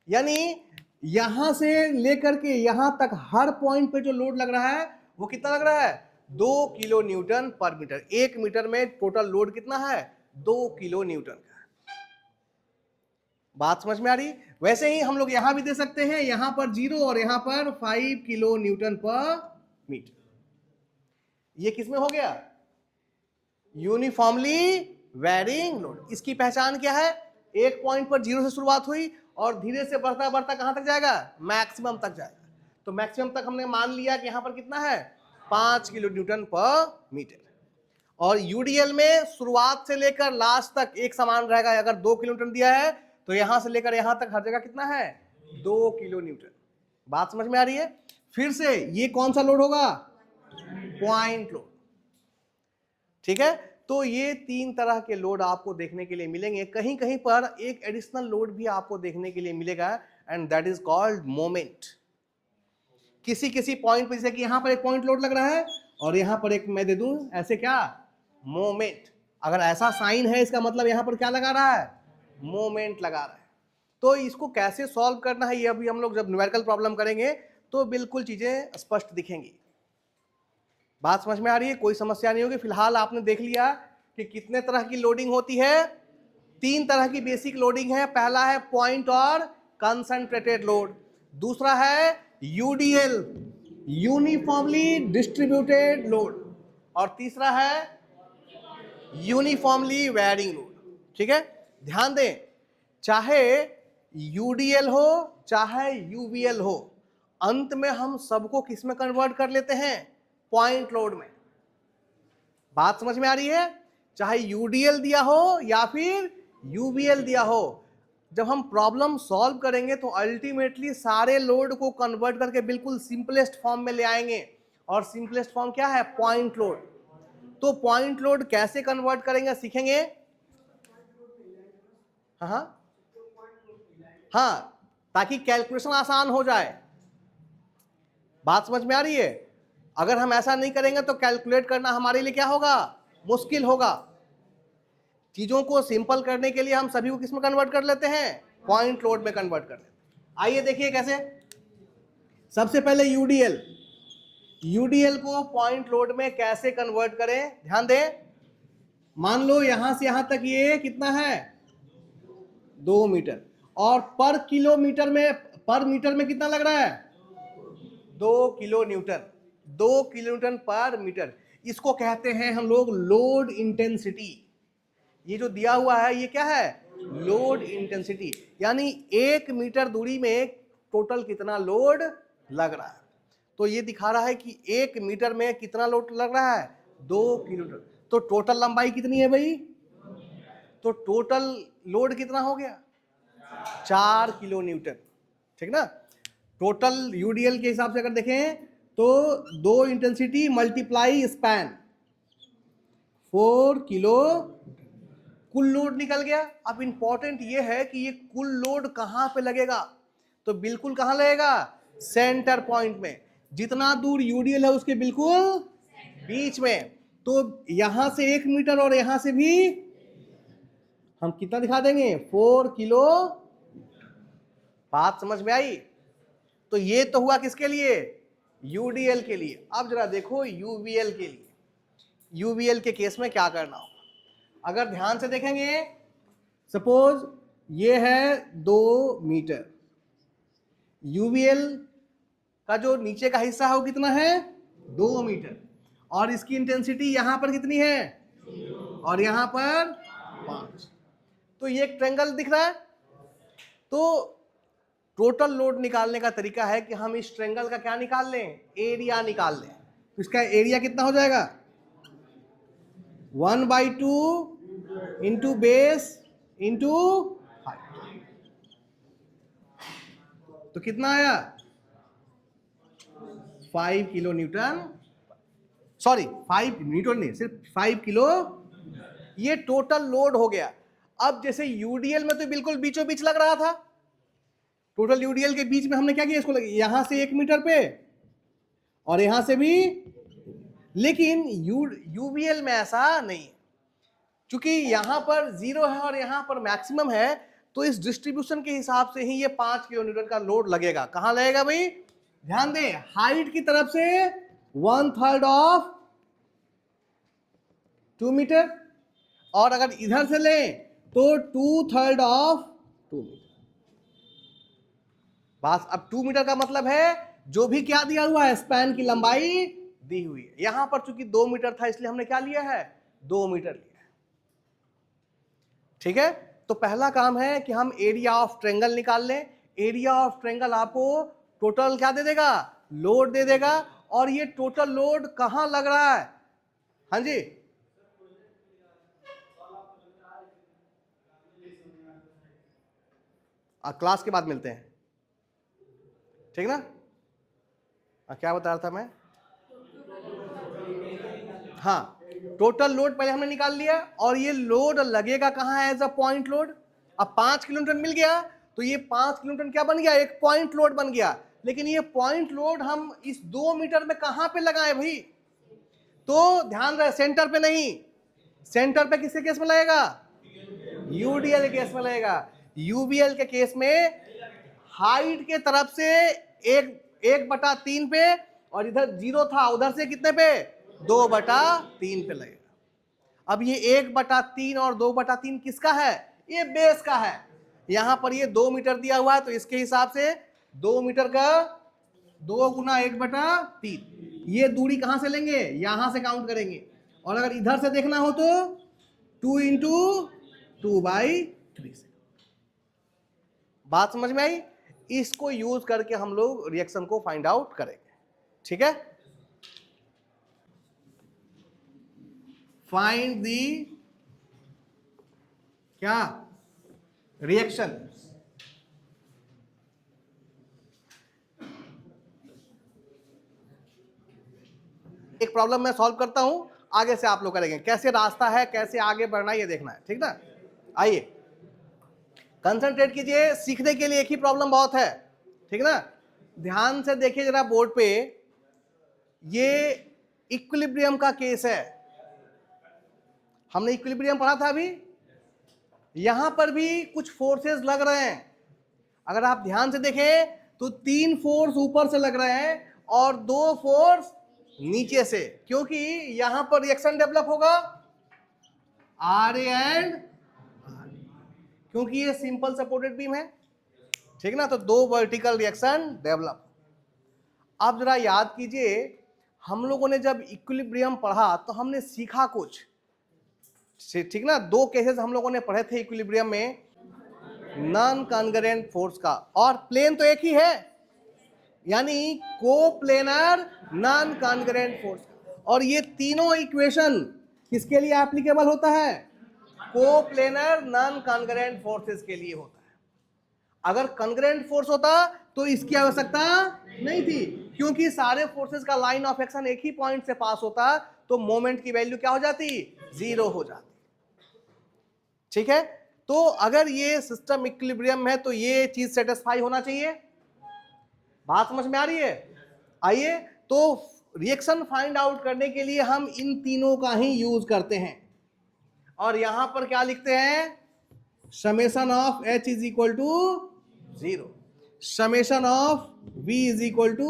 यानी यहां से लेकर के यहां तक हर पॉइंट पे जो लोड लग रहा है वो कितना लग रहा है? 2 किलो न्यूटन पर मीटर। 1 मीटर में टोटल लोड कितना है? 2 किलो न्यूटन का। बात समझ में आ रही? वैसे ही हम लोग यहां भी दे सकते हैं, यहां पर 0 और यहां पर 5 किलो न्यूटन पर मीटर। ये किसमें हो गया? Uniformly varying load. इसकी पहचान क्या है? एक पॉइंट पर 0 से शुरुआत हुई और धीरे से बढ़ता बढ़ता कहां तक जाएगा? मैक्सिमम तक जाएगा। तो मैक्सिमम तक हमने मान लिया कि यहां पर कितना है? 5 किलो न्यूटन पर मीटर। और यूडीएल में शुरुआत से लेकर लास्ट तक एक समान रहेगा। अगर 2 किलो न्यूटन दिया है तो यहां से लेकर यहां तक हर जगह कितना है? 2 किलो न्यूटन। बात समझ में आ रही है? फिर से ये कौन सा लोड होगा? पॉइंट लोड, ठीक है। तो ये 3 तरह के लोड आपको देखने के लिए मिलेंगे। कहीं कहीं पर एक एडिशनल लोड भी आपको देखने के लिए मिलेगा, and that is called moment. किसी किसी पॉइंट पर, जैसे कि यहां पर एक पॉइंट लोड लग रहा है और यहां पर एक मैं दे दूं ऐसे, क्या? मोमेंट। अगर ऐसा साइन है इसका मतलब यहां पर क्या लगा रहा है? मोमेंट लगा रहा है। तो इसको कैसे सॉल्व करना है ये अभी हम लोग जब न्यूमेरिकल प्रॉब्लम करेंगे तो बिल्कुल चीजें स्पष्ट दिखेंगी। बात समझ में आ रही है? कोई समस्या नहीं होगी। फिलहाल आपने देख लिया कि कितने तरह की लोडिंग होती है। 3 तरह की बेसिक लोडिंग है। पहला है पॉइंट और कंसंट्रेटेड लोड, दूसरा है यूडीएल, यूनिफॉर्मली डिस्ट्रीब्यूटेड लोड, और तीसरा है यूनिफॉर्मली वैरिंग लोड, ठीक है। ध्यान दें, चाहे यूडीएल हो चाहे यूवीएल हो, अंत में हम सबको किस में कन्वर्ट कर लेते हैं? पॉइंट लोड में। बात समझ में आ रही है? चाहे यूडीएल दिया हो या फिर यूवीएल दिया हो, जब हम प्रॉब्लम सॉल्व करेंगे तो अल्टीमेटली सारे लोड को कन्वर्ट करके बिल्कुल सिंपलेस्ट फॉर्म में ले आएंगे। और सिंपलेस्ट फॉर्म क्या है? Point load. तो पॉइंट लोड कैसे कन्वर्ट करेंगे सीखेंगे। हाँ हाँ, ताकि कैलकुलेशन आसान हो जाए। बात समझ में आ रही है? अगर हम ऐसा नहीं करेंगे तो कैलकुलेट करना हमारे लिए क्या होगा? मुश्किल होगा। चीजों को सिंपल करने के लिए हम सभी को किस में कन्वर्ट कर लेते हैं? पॉइंट लोड में कन्वर्ट कर लेते हैं। आइए देखिए कैसे। सबसे पहले यूडीएल, यूडीएल को पॉइंट लोड में कैसे कन्वर्ट करें, ध्यान दें। मान लो यहां से यहां तक ये कितना है? 2 मीटर, और पर किलोमीटर में, पर मीटर में कितना लग रहा है? 2 किलो न्यूटन, 2 किलो न्यूटन पर मीटर। इसको कहते हैं हम लोग लोड इंटेंसिटी। ये जो दिया हुआ है ये क्या है? लोड इंटेंसिटी, यानी 1 मीटर दूरी में टोटल कितना लोड लग रहा है। तो ये दिखा रहा है कि 1 मीटर में कितना लोड लग रहा है? 2 किलोमीटर। तो टोटल लंबाई कितनी है भाई? तो टोटल लोड कितना हो गया? 4 किलो न्यूटन, ठीक ना। टोटल यूडीएल के हिसाब से अगर देखें तो 2 इंटेंसिटी मल्टीप्लाई स्पैन 4 किलो कुल लोड निकल गया। अब इंपॉर्टेंट ये है कि ये कुल लोड कहां पे लगेगा? तो बिल्कुल कहां लगेगा? सेंटर पॉइंट में। जितना दूर यूडीएल है उसके बिल्कुल बीच में। तो यहां से 1 मीटर और यहां से भी हम कितना दिखा देंगे? 4 किलो। बात समझ में आई? तो ये तो हुआ किसके लिए? यूडीएल के लिए। अब जरा देखो यूवीएल के लिए। यूवीएल के केस में क्या करना होगा? अगर ध्यान से देखेंगे, सपोज ये है 2 मीटर, यूवीएल का जो नीचे का हिस्सा है वो कितना है? 2 मीटर, और इसकी इंटेंसिटी यहां पर कितनी है? और यहां पर 5। तो ये एक ट्रायंगल दिख रहा है। तो टोटल लोड निकालने का तरीका है कि हम इस ट्रायंगल का क्या निकाल लें? एरिया निकाल लें। तो इसका एरिया कितना हो जाएगा? 1/2 इंटू बेस इंटू हाइट। तो कितना आया? 5 किलो न्यूटन, सॉरी 5 न्यूटन नहीं, सिर्फ 5 किलो। ये टोटल लोड हो गया। अब जैसे यूडीएल में तो बिल्कुल बीचों बीच लग रहा था, टोटल यूडीएल के बीच में हमने क्या किया? इसको यहां से 1 मीटर पे और यहां से भी। लेकिन यूवीएल में ऐसा नहीं, क्योंकि यहां पर 0 है और यहां पर मैक्सिमम है। तो इस डिस्ट्रीब्यूशन के हिसाब से ही ये 5 किलो न्यूटन का लोड लगेगा। कहां लगेगा भाई? ध्यान दें, हाइट की तरफ से 1/3 ऑफ 2 मीटर, और अगर इधर से लें तो 2/3 ऑफ 2 मीटर। बस अब 2 मीटर का मतलब है जो भी क्या दिया हुआ है? स्पैन की लंबाई दी हुई है। यहां पर चूंकि 2 मीटर था इसलिए हमने क्या लिया है? 2 मीटर लिया है, ठीक है। तो पहला काम है कि हम एरिया ऑफ ट्रायंगल निकाल लें। एरिया ऑफ ट्रायंगल आपको टोटल क्या दे देगा? लोड दे देगा। और ये टोटल लोड कहां लग रहा है? हाँ जी, क्लास के बाद मिलते हैं, ठीक ना। क्या बता रहा था मैं? हाँ, टोटल लोड पहले हमने निकाल लिया, और ये लोड लगेगा कहां है? As a point load. अब 5 किलो न्यूटन मिल गया, तो ये 5 किलो न्यूटन क्या बन गया? एक पॉइंट लोड बन गया। लेकिन ये पॉइंट लोड हम इस 2 मीटर में कहां पे लगाए भाई? तो ध्यान रहे, सेंटर पे नहीं। सेंटर पे किसके केस में लगेगा? यूडीएल के केस में लगेगा। यूवीएल के केस में हाइट के तरफ से 1/3 पे, और इधर 0 था, उधर से कितने पे? 2/3 पे लगेगा। अब ये 1/3 और 2/3 किसका है? ये बेस का है। यहां पर ये 2 मीटर दिया हुआ है, तो इसके हिसाब से 2 मीटर का 2 गुना 1/3। ये दूरी कहां से लेंगे? यहां से काउंट करेंगे। और अगर इधर से देखना हो तो 2 इंटू 2/3 से। बात समझ में आई? इसको यूज करके हम लोग रिएक्शन को फाइंड आउट करेंगे, ठीक है। फाइंड दी क्या? रिएक्शन। एक प्रॉब्लम मैं सॉल्व करता हूं, आगे से आप लोग करेंगे। कैसे रास्ता है, कैसे आगे बढ़ना है, ये देखना है, ठीक ना। आइए कंसंट्रेट कीजिए, सीखने के लिए एक ही प्रॉब्लम बहुत है, ठीक ना। ध्यान से देखिए जरा बोर्ड पे, ये इक्विलिब्रियम का केस है। हमने इक्विलिब्रियम पढ़ा था अभी। यहां पर भी कुछ फोर्सेस लग रहे हैं। अगर आप ध्यान से देखें तो 3 फोर्स ऊपर से लग रहे हैं और 2 फोर्स नीचे से, क्योंकि यहां पर रिएक्शन डेवलप होगा आर ए एंड, क्योंकि ये सिंपल सपोर्टेड बीम है। ठीक ना, तो दो वर्टिकल रिएक्शन डेवलप। आप जरा याद कीजिए, हम लोगों ने जब इक्विलिब्रियम पढ़ा तो हमने सीखा कुछ, ठीक ना। दो केसेस हम लोगों ने पढ़े थे इक्विलिब्रियम में, नॉन कॉन्ग्रुएंट फोर्स का, और प्लेन तो एक ही है, यानी कोप्लेनर नॉन कॉन्ग्रुएंट फोर्स। और ये तीनों इक्वेशन किसके लिए एप्लीकेबल होता है? कोप्लेनर नॉन कॉन्ग्रुएंट फोर्सेस के लिए होता है। अगर कॉन्ग्रुएंट फोर्स होता तो इसकी आवश्यकता नहीं थी, क्योंकि सारे फोर्सेस का लाइन ऑफ एक्शन एक ही पॉइंट से पास होता, तो मोमेंट की वैल्यू क्या हो जाती? 0 हो जाती। ठीक है, तो अगर ये सिस्टम इक्विलिब्रियम है तो ये चीज सेटिस्फाई होना चाहिए। बात समझ में आ रही है? आइए, तो रिएक्शन फाइंड आउट करने के लिए हम इन तीनों का ही यूज करते हैं, और यहां पर क्या लिखते हैं? Summation of H is equal to 0, summation of V is equal to,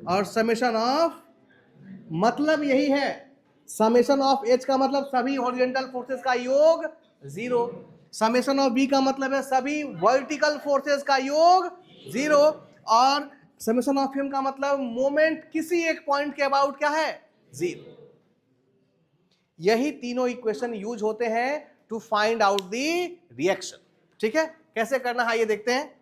और समेशन ऑफ, मतलब यही है, समेशन ऑफ H का मतलब सभी हॉरिजॉन्टल फोर्सेस का योग 0, समेशन ऑफ V का मतलब है सभी वर्टिकल फोर्सेस का योग 0, और समेशन ऑफ M का मतलब मोमेंट किसी एक पॉइंट के अबाउट क्या है? 0। यही तीनों इक्वेशन यूज होते हैं to find out the reaction. ठीक है, कैसे करना है ये देखते हैं।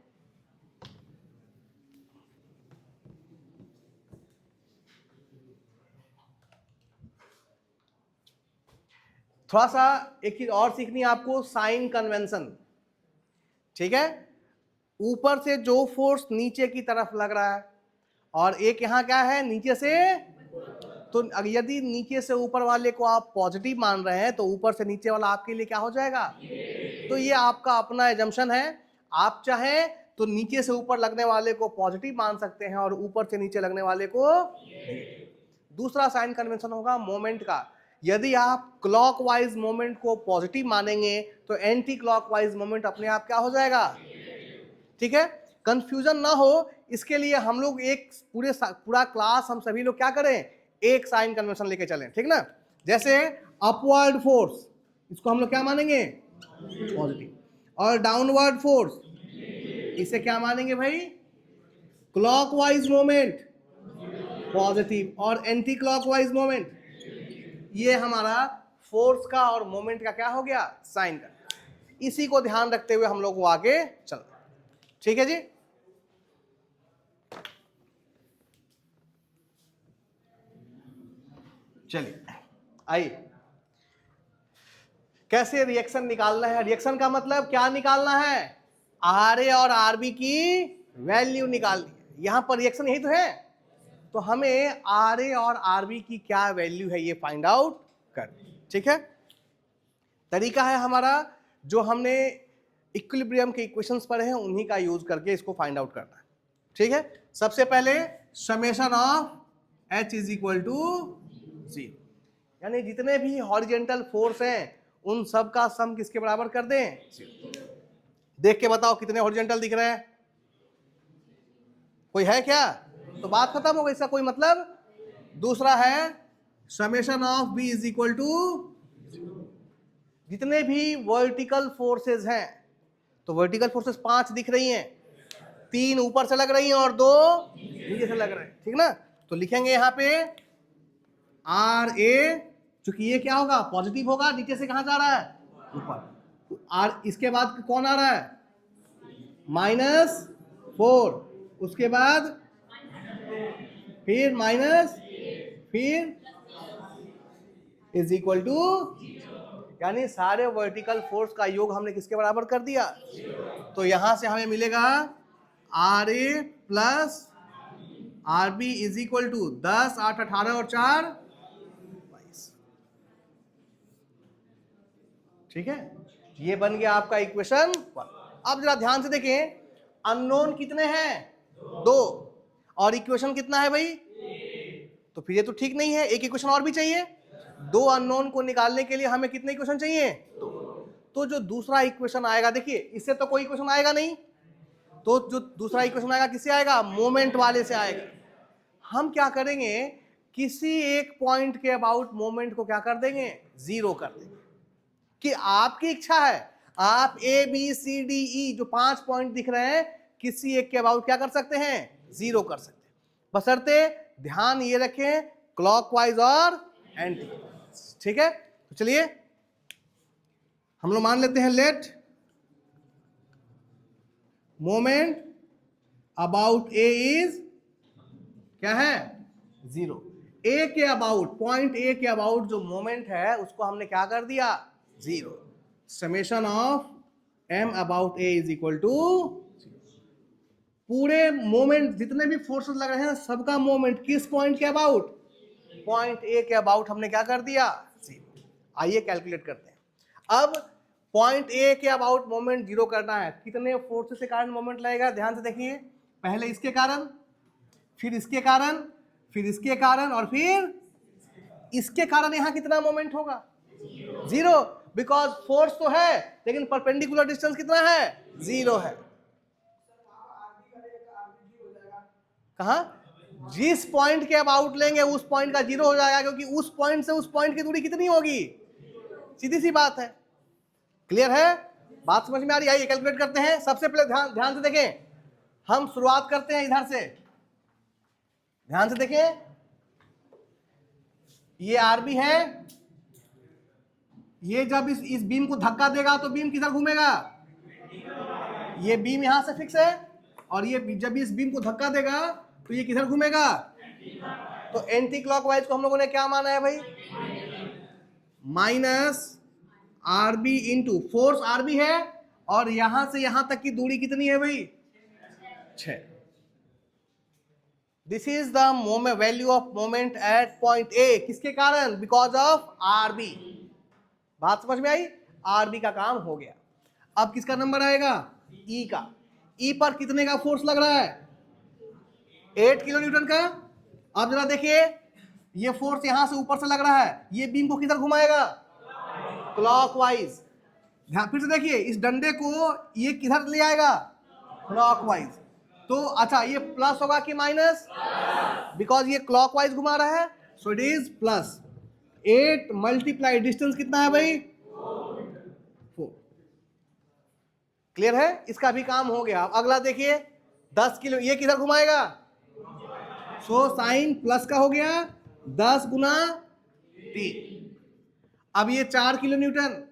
थोड़ा सा एक चीज और सीखनी है आपको, साइन कन्वेंशन। ठीक है, ऊपर से जो फोर्स नीचे की तरफ लग रहा है, और एक यहां क्या है, नीचे से, तो यदि नीचे से ऊपर वाले को आप पॉजिटिव मान रहे हैं तो ऊपर से नीचे वाला आपके लिए क्या हो जाएगा? तो ये आपका अपना एजम्पशन है। आप चाहें तो नीचे से ऊपर लगने वाले को पॉजिटिव मान सकते हैं और ऊपर से नीचे लगने वाले को। दूसरा साइन कन्वेंशन होगा मोमेंट का। यदि आप क्लॉकवाइज मोमेंट को पॉजिटिव मानेंगे तो एंटी क्लॉकवाइज मोमेंट अपने आप क्या हो जाएगा? ठीक है, कंफ्यूजन ना हो इसके लिए हम लोग एक पूरा क्लास हम सभी लोग क्या करें, एक साइन कन्वेंशन लेके चलें। ठीक ना, जैसे अपवर्ड फोर्स, इसको हम लोग क्या मानेंगे? पॉजिटिव। और डाउनवर्ड फोर्स, इसे क्या मानेंगे भाई? क्लॉकवाइज मोमेंट पॉजिटिव, और एंटी क्लॉकवाइज मोमेंट, ये हमारा फोर्स का और मोमेंट का क्या हो गया? साइन का। इसी को ध्यान रखते हुए हम लोग को आगे चल, ठीक है जी। चलिए आइए, कैसे रिएक्शन निकालना है। रिएक्शन का मतलब क्या निकालना है? RA और RB की वैल्यू निकालनी है। यहां पर रिएक्शन यही तो है, तो हमें RA और RB की क्या वैल्यू है ये फाइंड आउट कर। ठीक है, तरीका है हमारा जो हमने इक्विलिब्रियम के इक्वेशंस पढ़े हैं उन्हीं का यूज करके इसको फाइंड आउट करना है। ठीक है, सबसे पहले summation of H is equal to 0, यानी जितने भी हॉरिजॉन्टल फोर्स हैं उन सब का सम किसके बराबर कर दें? 0। देख के बताओ कितने हॉरिजॉन्टल दिख रहे हैं? कोई है क्या? तो बात खत्म हो गई, इसका कोई मतलब। दूसरा है summation of B is equal to, जितने भी वर्टिकल फोर्सेस हैं, तो वर्टिकल फोर्सेस 5 दिख रही हैं, 3 ऊपर से लग रही हैं और 2 नीचे से लग रहे हैं। ठीक ना, तो लिखेंगे यहाँ पे RA, चूंकि ये क्या होगा? पॉजिटिव होगा, नीचे से कहां जा रहा है? ऊपर। R, इसके बाद कौन आ रहा है? -4, उसके बाद फिर माइनस, फिर इज इक्वल टू, यानी सारे वर्टिकल फोर्स का योग हमने किसके बराबर कर दिया? तो यहां से हमें मिलेगा RA plus RB is equal to 10, 8, 18 और 4 22। ठीक है, ये बन गया आपका इक्वेशन 1। अब जरा ध्यान से देखें, अननोन कितने हैं? 2, और इक्वेशन कितना है भाई? तो फिर ये तो ठीक नहीं है, एक इक्वेशन और भी चाहिए। 2 अननोन को निकालने के लिए हमें कितने इक्वेशन चाहिए? 2। तो जो दूसरा इक्वेशन आएगा, देखिए इससे तो कोई इक्वेशन आएगा नहीं, तो जो दूसरा इक्वेशन आएगा किससे आएगा? मोमेंट वाले से आएगा। हम क्या करेंगे, किसी एक पॉइंट के अबाउट मोमेंट को क्या कर देंगे? 0 कर देंगे। कि आपकी इच्छा है, आप A B C D E जो 5 पॉइंट दिख रहे हैं, किसी एक के अबाउट क्या कर सकते हैं, जीरो कर सकते हैं, बशर्ते ध्यान ये रखें क्लॉकवाइज और एंटी। ठीक है, तो चलिए हम लोग मान लेते हैं let moment about A is क्या है, जीरो। ए के अबाउट, पॉइंट ए के अबाउट जो मोमेंट है उसको हमने क्या कर दिया, जीरो। Summation of M about A is equal to, पूरे मोमेंट जितने भी फोर्सेस लग रहे हैं सबका मोमेंट किस पॉइंट के अबाउट, पॉइंट ए के अबाउट हमने क्या कर दिया, जीरो। आइए कैलकुलेट करते हैं। अब पॉइंट ए के अबाउट मोमेंट जीरो करना है, कितने फोर्सेस के कारण मोमेंट लगेगा, ध्यान से देखिए, पहले इसके कारण, फिर इसके कारण, फिर इसके कारण, और फिर इसके कारण यहां कितना मोमेंट होगा, जीरो, बिकॉज फोर्स तो है लेकिन परपेंडिकुलर डिस्टेंस कितना है, जीरो है। कहा, जिस पॉइंट के अबाउट लेंगे उस पॉइंट का जीरो हो जाएगा, क्योंकि उस पॉइंट से उस पॉइंट की दूरी कितनी होगी, सीधी सी बात है। क्लियर है, बात समझ में आ रही है? आइए कैलकुलेट करते हैं। सबसे पहले ध्यान से देखें, हम शुरुआत करते हैं इधर से, ध्यान से देखें, ये आरबी है, ये जब इस बीम को धक्का देगा तो बीम किधर घूमेगा, ये बीम यहां से फिक्स है, और ये जब इस बीम को धक्का देगा तो ये किधर घूमेगा, तो एंटी क्लॉकवाइज को हम लोगों ने क्या माना है भाई, minus RB into force RB है, और यहां से यहां तक की दूरी कितनी है भाई, 6। This is the moment, value of moment at point A, किसके कारण, बिकॉज ऑफ आरबी। बात समझ में आई, आरबी का काम हो गया। अब किसका नंबर आएगा, ई का। ई पर कितने का फोर्स लग रहा है, 8 किलो न्यूटन का। अब जरा देखिए, ये फोर्स यहां से ऊपर से लग रहा है, ये बीम को किधर घुमाएगा, क्लॉकवाइज। फिर से देखिए, इस डंडे को ये किधर ले आएगा, क्लॉकवाइज। तो अच्छा, ये प्लस होगा कि माइनस, बिकॉज ये क्लॉकवाइज घुमा रहा है, so it is plus. 8 multiply distance कितना है भाई, 4। क्लियर है, इसका भी काम हो गया। अब अगला देखिए, 10 किलो, ये किधर घुमाएगा, सो साइन प्लस का हो गया, 10 गुना 3। अब ये 4 किलो न्यूटन,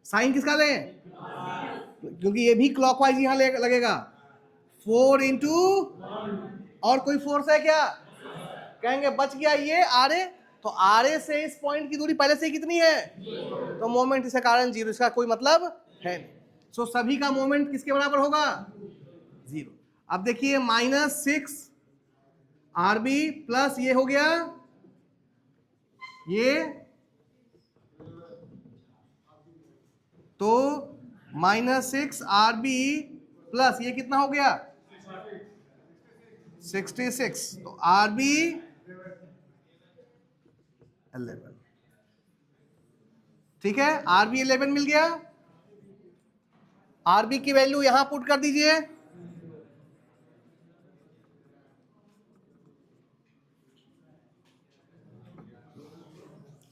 साइन किसका लें, क्योंकि ये भी क्लॉकवाइज यहां लगेगा, 4 इंटू, और कोई फोर्स है क्या, कहेंगे बच गया ये आरए, तो आरए से इस पॉइंट की दूरी पहले से ही कितनी है, तो मोमेंट इसके कारण जीरो, इसका कोई मतलब है नहीं। सो सभी का मोमेंट किसके बराबर होगा, जीरो। अब देखिए, -6 आरबी प्लस ये हो गया, ये तो -6 आरबी प्लस ये कितना हो गया, 66, तो आरबी 11। ठीक है, आरबी 11 मिल गया। आरबी की वैल्यू यहां पुट कर दीजिए,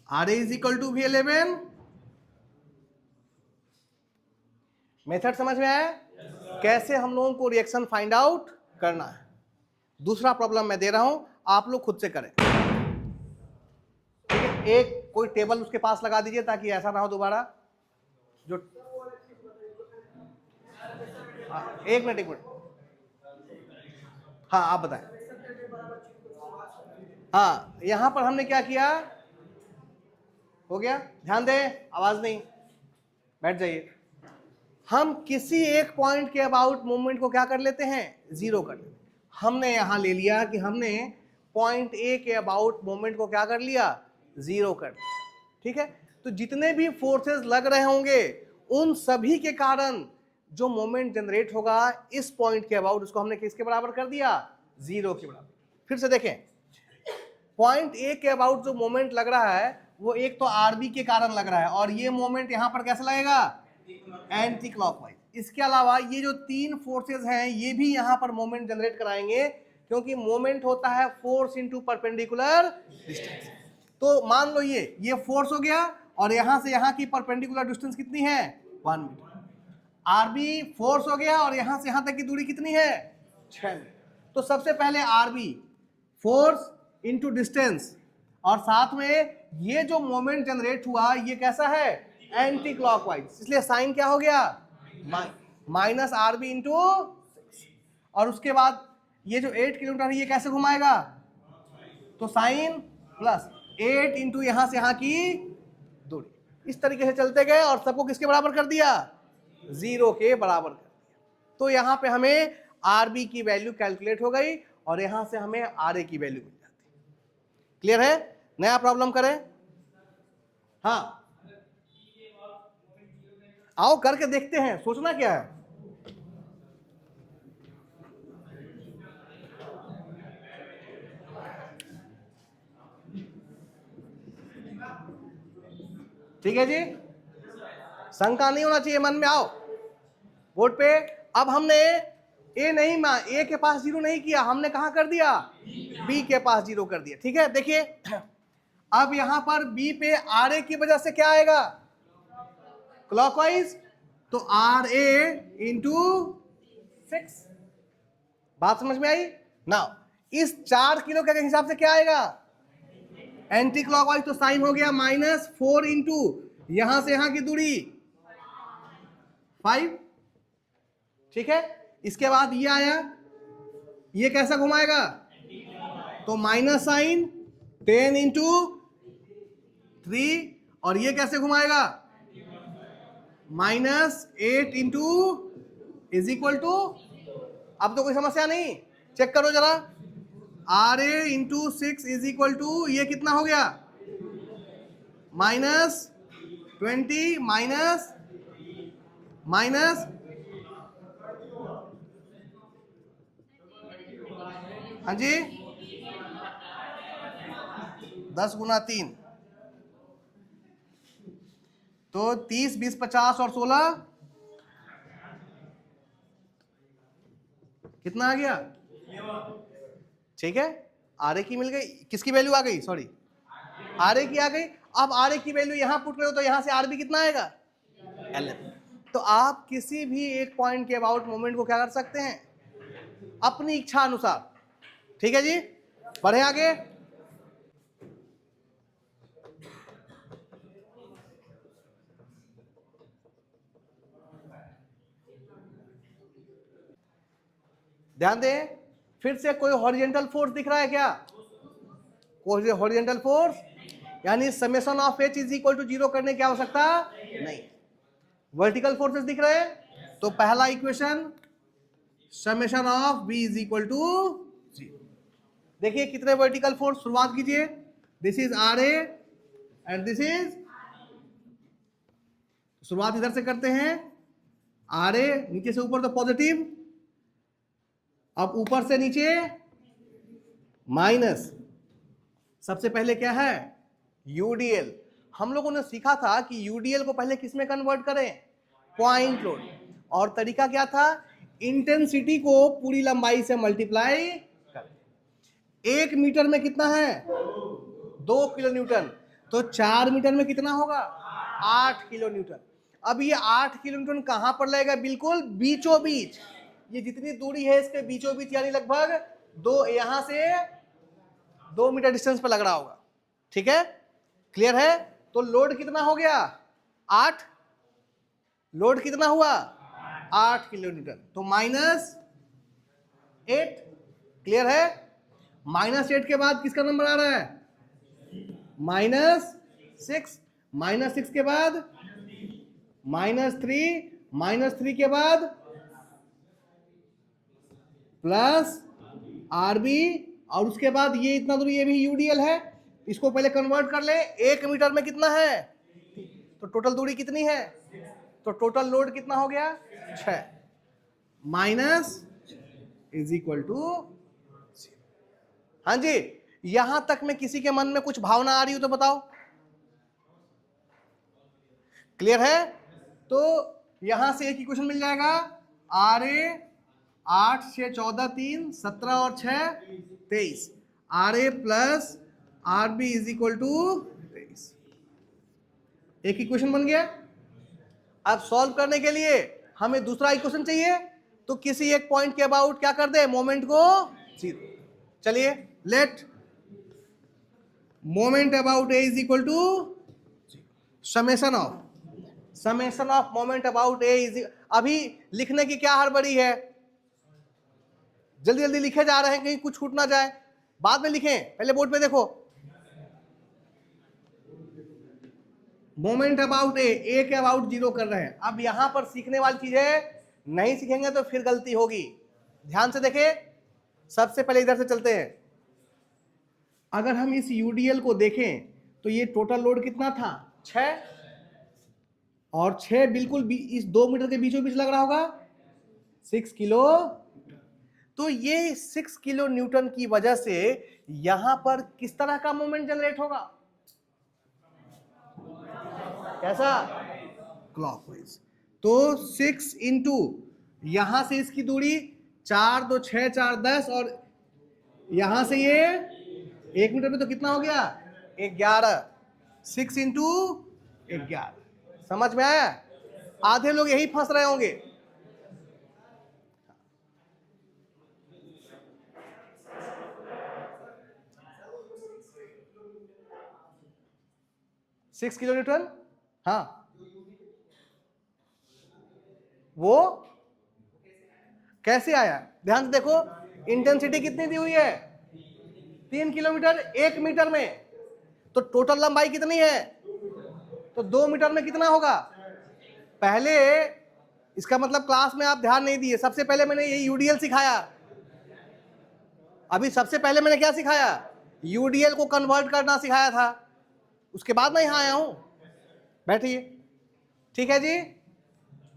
आरए इज इक्वल टू भी 11। मेथड समझ में आया, कैसे हम लोगों को रिएक्शन फाइंड आउट करना है। दूसरा प्रॉब्लम मैं दे रहा हूं, आप लोग खुद से करें। एक कोई टेबल उसके पास लगा दीजिए ताकि ऐसा ना हो दोबारा जो, एक मिनट, हाँ आप बताएं। हाँ, यहां पर हमने क्या किया, हो गया, ध्यान दें, आवाज नहीं, बैठ जाइए। हम किसी एक पॉइंट के अबाउट मूवमेंट को क्या कर लेते हैं, जीरो कर लेते हैं। हमने यहां ले लिया कि हमने पॉइंट ए के अबाउट मूवमेंट को क्या कर लिया, जीरो कर लिया। ठीक है, तो जितने भी फोर्सेस लग रहे होंगे उन सभी के कारण जो मोमेंट जनरेट होगा इस पॉइंट के अबाउट, उसको हमने किसके बराबर कर दिया, जीरो के बराबर। फिर से देखें, पॉइंट ए के अबाउट जो मोमेंट लग रहा है वो एक तो आरबी के कारण लग रहा है, और ये मोमेंट यहां पर कैसे लगेगा, एंटी क्लॉकवाइज। इसके अलावा ये जो 3 फोर्सेस हैं ये भी यहां पर मोमेंट जनरेट कराएंगे, क्योंकि मोमेंट होता है फोर्स इनटू परपेंडिकुलर डिस्टेंस। तो मान लो ये फोर्स हो गया, और यहां से यहां की परपेंडिकुलर डिस्टेंस कितनी है, 1 मीटर। आर बी फोर्स हो गया और यहां से यहां तक की दूरी कितनी है 6 मीटर। तो सबसे पहले R B force into distance और साथ में ये जो मोमेंट जनरेट हुआ ये कैसा है एंटी क्लॉकवाइज, इसलिए साइन क्या हो गया माइनस आर बी इंटू, और उसके बाद ये जो 8 किलोमीटर है ये कैसे घुमाएगा, तो साइन प्लस 8 इंटू यहां से यहां की दूरी। इस तरीके से चलते गए और सबको किसके बराबर कर दिया 0 के बराबर कर दिया। तो यहां पे हमें आर बी की वैल्यू कैलकुलेट हो गई और यहां से हमें आर ए की वैल्यू मिल जाती। क्लियर है? नया प्रॉब्लम करें? हाँ आओ करके देखते हैं, सोचना क्या है। ठीक है जी, शंका नहीं होना चाहिए मन में। आओ बोर्ड पे। अब हमने ए नहीं ए के पास 0 नहीं किया, हमने कहां कर दिया बी के पास 0 कर दिया। ठीक है, देखिए अब यहां पर बी पे आर ए की वजह से क्या आएगा क्लॉकवाइज, तो आर ए इंटू 6। बात समझ में आई ना? इस 4 किलो के हिसाब से क्या आएगा एंटी क्लॉकवाइज, तो साइन हो गया -4 इंटू यहां से यहां की दूरी 5। ठीक है, इसके बाद ये आया, ये कैसा घुमाएगा, तो माइनस साइन 10 इंटू 3, और ये कैसे घुमाएगा -8 इंटू इज इक्वल टू, अब तो कोई समस्या नहीं, चेक करो जरा, R A into 6 is equal to ये कितना हो गया -20 माइनस हाँ जी 10 गुना 3, तो 30 20 50 और 16 कितना आ गया। ठीक है, आर ए की मिल गई, किसकी वैल्यू आ गई, सॉरी आर ए की आ गई। अब आर ए की वैल्यू यहां पुट रहे हो तो यहां से आर बी कितना आएगा 11। तो आप किसी भी एक पॉइंट के अबाउट मोमेंट को क्या कर सकते हैं अपनी इच्छा अनुसार। ठीक है जी, बढ़े आगे। ध्यान दें, फिर से कोई हॉरिजॉन्टल फोर्स दिख रहा है क्या, कोई हॉरिजॉन्टल फोर्स, यानी summation of H is equal to 0 करने की आवश्यकता नहीं। वर्टिकल फोर्सेस दिख रहे हैं, तो पहला equation summation of B is equal to 0। देखिए कितने वर्टिकल फोर्स, शुरुआत कीजिए, this is R A and this is, शुरुआत इधर से करते हैं, आर ए नीचे से ऊपर तो पॉजिटिव, अब ऊपर से नीचे माइनस। सबसे पहले क्या है यूडीएल, हम लोगों ने सीखा था कि यूडीएल को पहले किस में कन्वर्ट करें पॉइंट लोड, और तरीका क्या था इंटेंसिटी को पूरी लंबाई से मल्टीप्लाई कर। 1 मीटर में कितना है 2 किलो न्यूटन, तो 4 मीटर में कितना होगा 8 किलो न्यूटन। अब ये 8 किलो न्यूटन कहां पर लगेगा, बिल्कुल बीचों बीच, ये जितनी दूरी है इसके बीचों बीच, यानी लगभग 2 यहां से 2 मीटर डिस्टेंस पर लग रहा होगा। ठीक है, क्लियर है? तो लोड कितना हो गया 8, लोड कितना हुआ 8 किलो न्यूटन, तो -8। क्लियर है? -8 के बाद किसका नंबर आ रहा है -6, -6 के बाद -3, -3 के बाद प्लस आरबी, और उसके बाद ये इतना दूरी, ये भी यूडीएल है, इसको पहले कन्वर्ट कर ले। 1 मीटर में कितना है, तो टोटल दूरी कितनी है, तो टोटल लोड कितना हो गया 6 माइनस इज इक्वल टू। हाँ जी, यहां तक में किसी के मन में कुछ भावना आ रही हो तो बताओ। क्लियर है? तो यहां से एक इक्वेशन मिल जाएगा, आर ए 8 6 14 3 17 और 6 23, R A plus R B is equal to 23। एक इक्वेशन बन गया। अब सॉल्व करने के लिए हमें दूसरा इक्वेशन चाहिए, तो किसी एक पॉइंट के अबाउट क्या कर दे, मोमेंट को जीरो। चलिए, let moment about A is equal to summation of moment about A is. अभी लिखने की क्या हड़बड़ी है, जल्दी जल्दी लिखे जा रहे हैं, कहीं कुछ छूट ना जाए, बाद में लिखें, पहले बोर्ड पे देखो। मोमेंट अबाउट ए के अबाउट जीरो कर रहे हैं। अब यहां पर सीखने वाली चीज है, नहीं सीखेंगे तो फिर गलती होगी। ध्यान से देखें, सबसे पहले इधर से चलते हैं। अगर हम इस यूडीएल को देखें तो ये टोटल लोड कितना था, 6, और 6 बिल्कुल इस 2 मीटर के बीचों बीच लग रहा होगा 6 किलो। तो ये 6 किलो न्यूटन की वजह से यहां पर किस तरह का मोमेंट जनरेट होगा, कैसा, क्लॉकवाइज। तो 6 इंटू यहां से इसकी दूरी 4 2 6 4 10, और यहां से ये 1 मीटर में तो कितना हो गया, 11। 6 इंटू 11, समझ में आया? आधे लोग यही फंस रहे होंगे। सिक्स किलो न्यूटन, हाँ, वो कैसे आया, ध्यान से देखो। इंटेंसिटी कितनी दी हुई है, 3 किलोमीटर 1 मीटर में, तो टोटल लंबाई कितनी है, तो 2 मीटर में कितना होगा। पहले इसका मतलब क्लास में आप ध्यान नहीं दिए, सबसे पहले मैंने ये यूडीएल सिखाया। अभी सबसे पहले मैंने क्या सिखाया, यूडीएल को कन्वर्ट करना सिखाया था, उसके बाद मैं यहां आया हूं। बैठिए, ठीक है जी।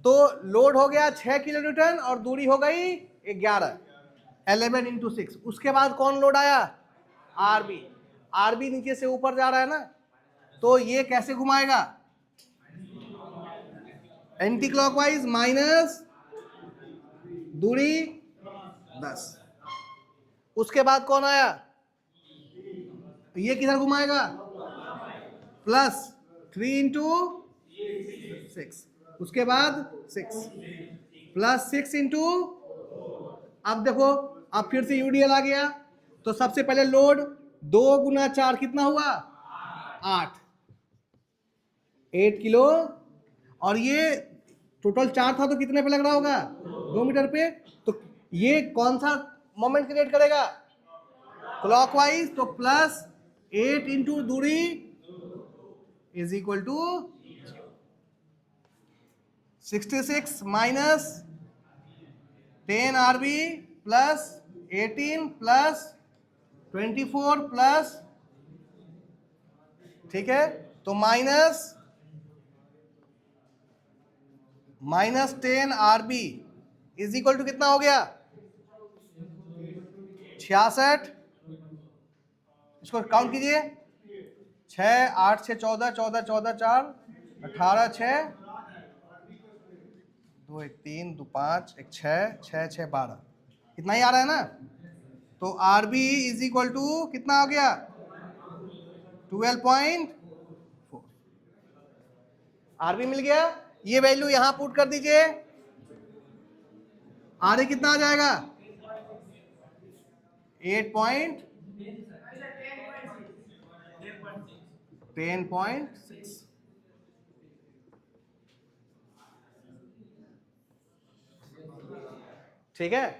तो लोड हो गया 6 किलो न्यूटन और दूरी हो गई 11, 11 इंटू 6। उसके बाद कौन लोड आया, आरबी। आरबी नीचे से ऊपर जा रहा है ना, तो ये कैसे घुमाएगा, एंटी क्लॉकवाइज, माइनस दूरी 10। उसके बाद कौन आया, ये किधर घुमाएगा, प्लस 3 इंटू 6। उसके बाद 6 प्लस 6 इंटू, अब देखो, अब फिर से यूडीएल आ गया। तो सबसे पहले लोड 2 गुना 4 कितना हुआ, 8 किलो, और ये टोटल 4 था तो कितने पे लग रहा होगा, 2 मीटर पे। तो ये कौन सा मोमेंट क्रिएट करेगा, क्लॉकवाइज। तो प्लस 8 इंटू दूरी is equal to 66 minus 10 RB plus 18 plus 24 plus, ठीक है, तो minus 10 RB is equal to कितना हो गया, 66। इसको काउंट कीजिए, 6 8 6 14 14 14 4 18 6 2 1 3 2 5 1 6 6 6 12, इतना ही आ रहा है ना। तो आरबी इज इक्वल टू कितना हो गया, 12.4। आरबी मिल गया, ये वैल्यू यहां पुट कर दीजिए, आरए कितना आ जाएगा, 10.6। ठीक है,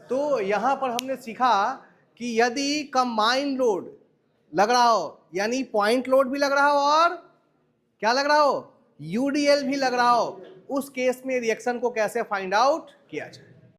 तो यहां पर हमने सीखा कि यदि कंबाइंड लोड लग रहा हो, यानी पॉइंट लोड भी लग रहा हो और क्या लग रहा हो, यूडीएल भी लग रहा हो, उस केस में रिएक्शन को कैसे फाइंड आउट किया जाए।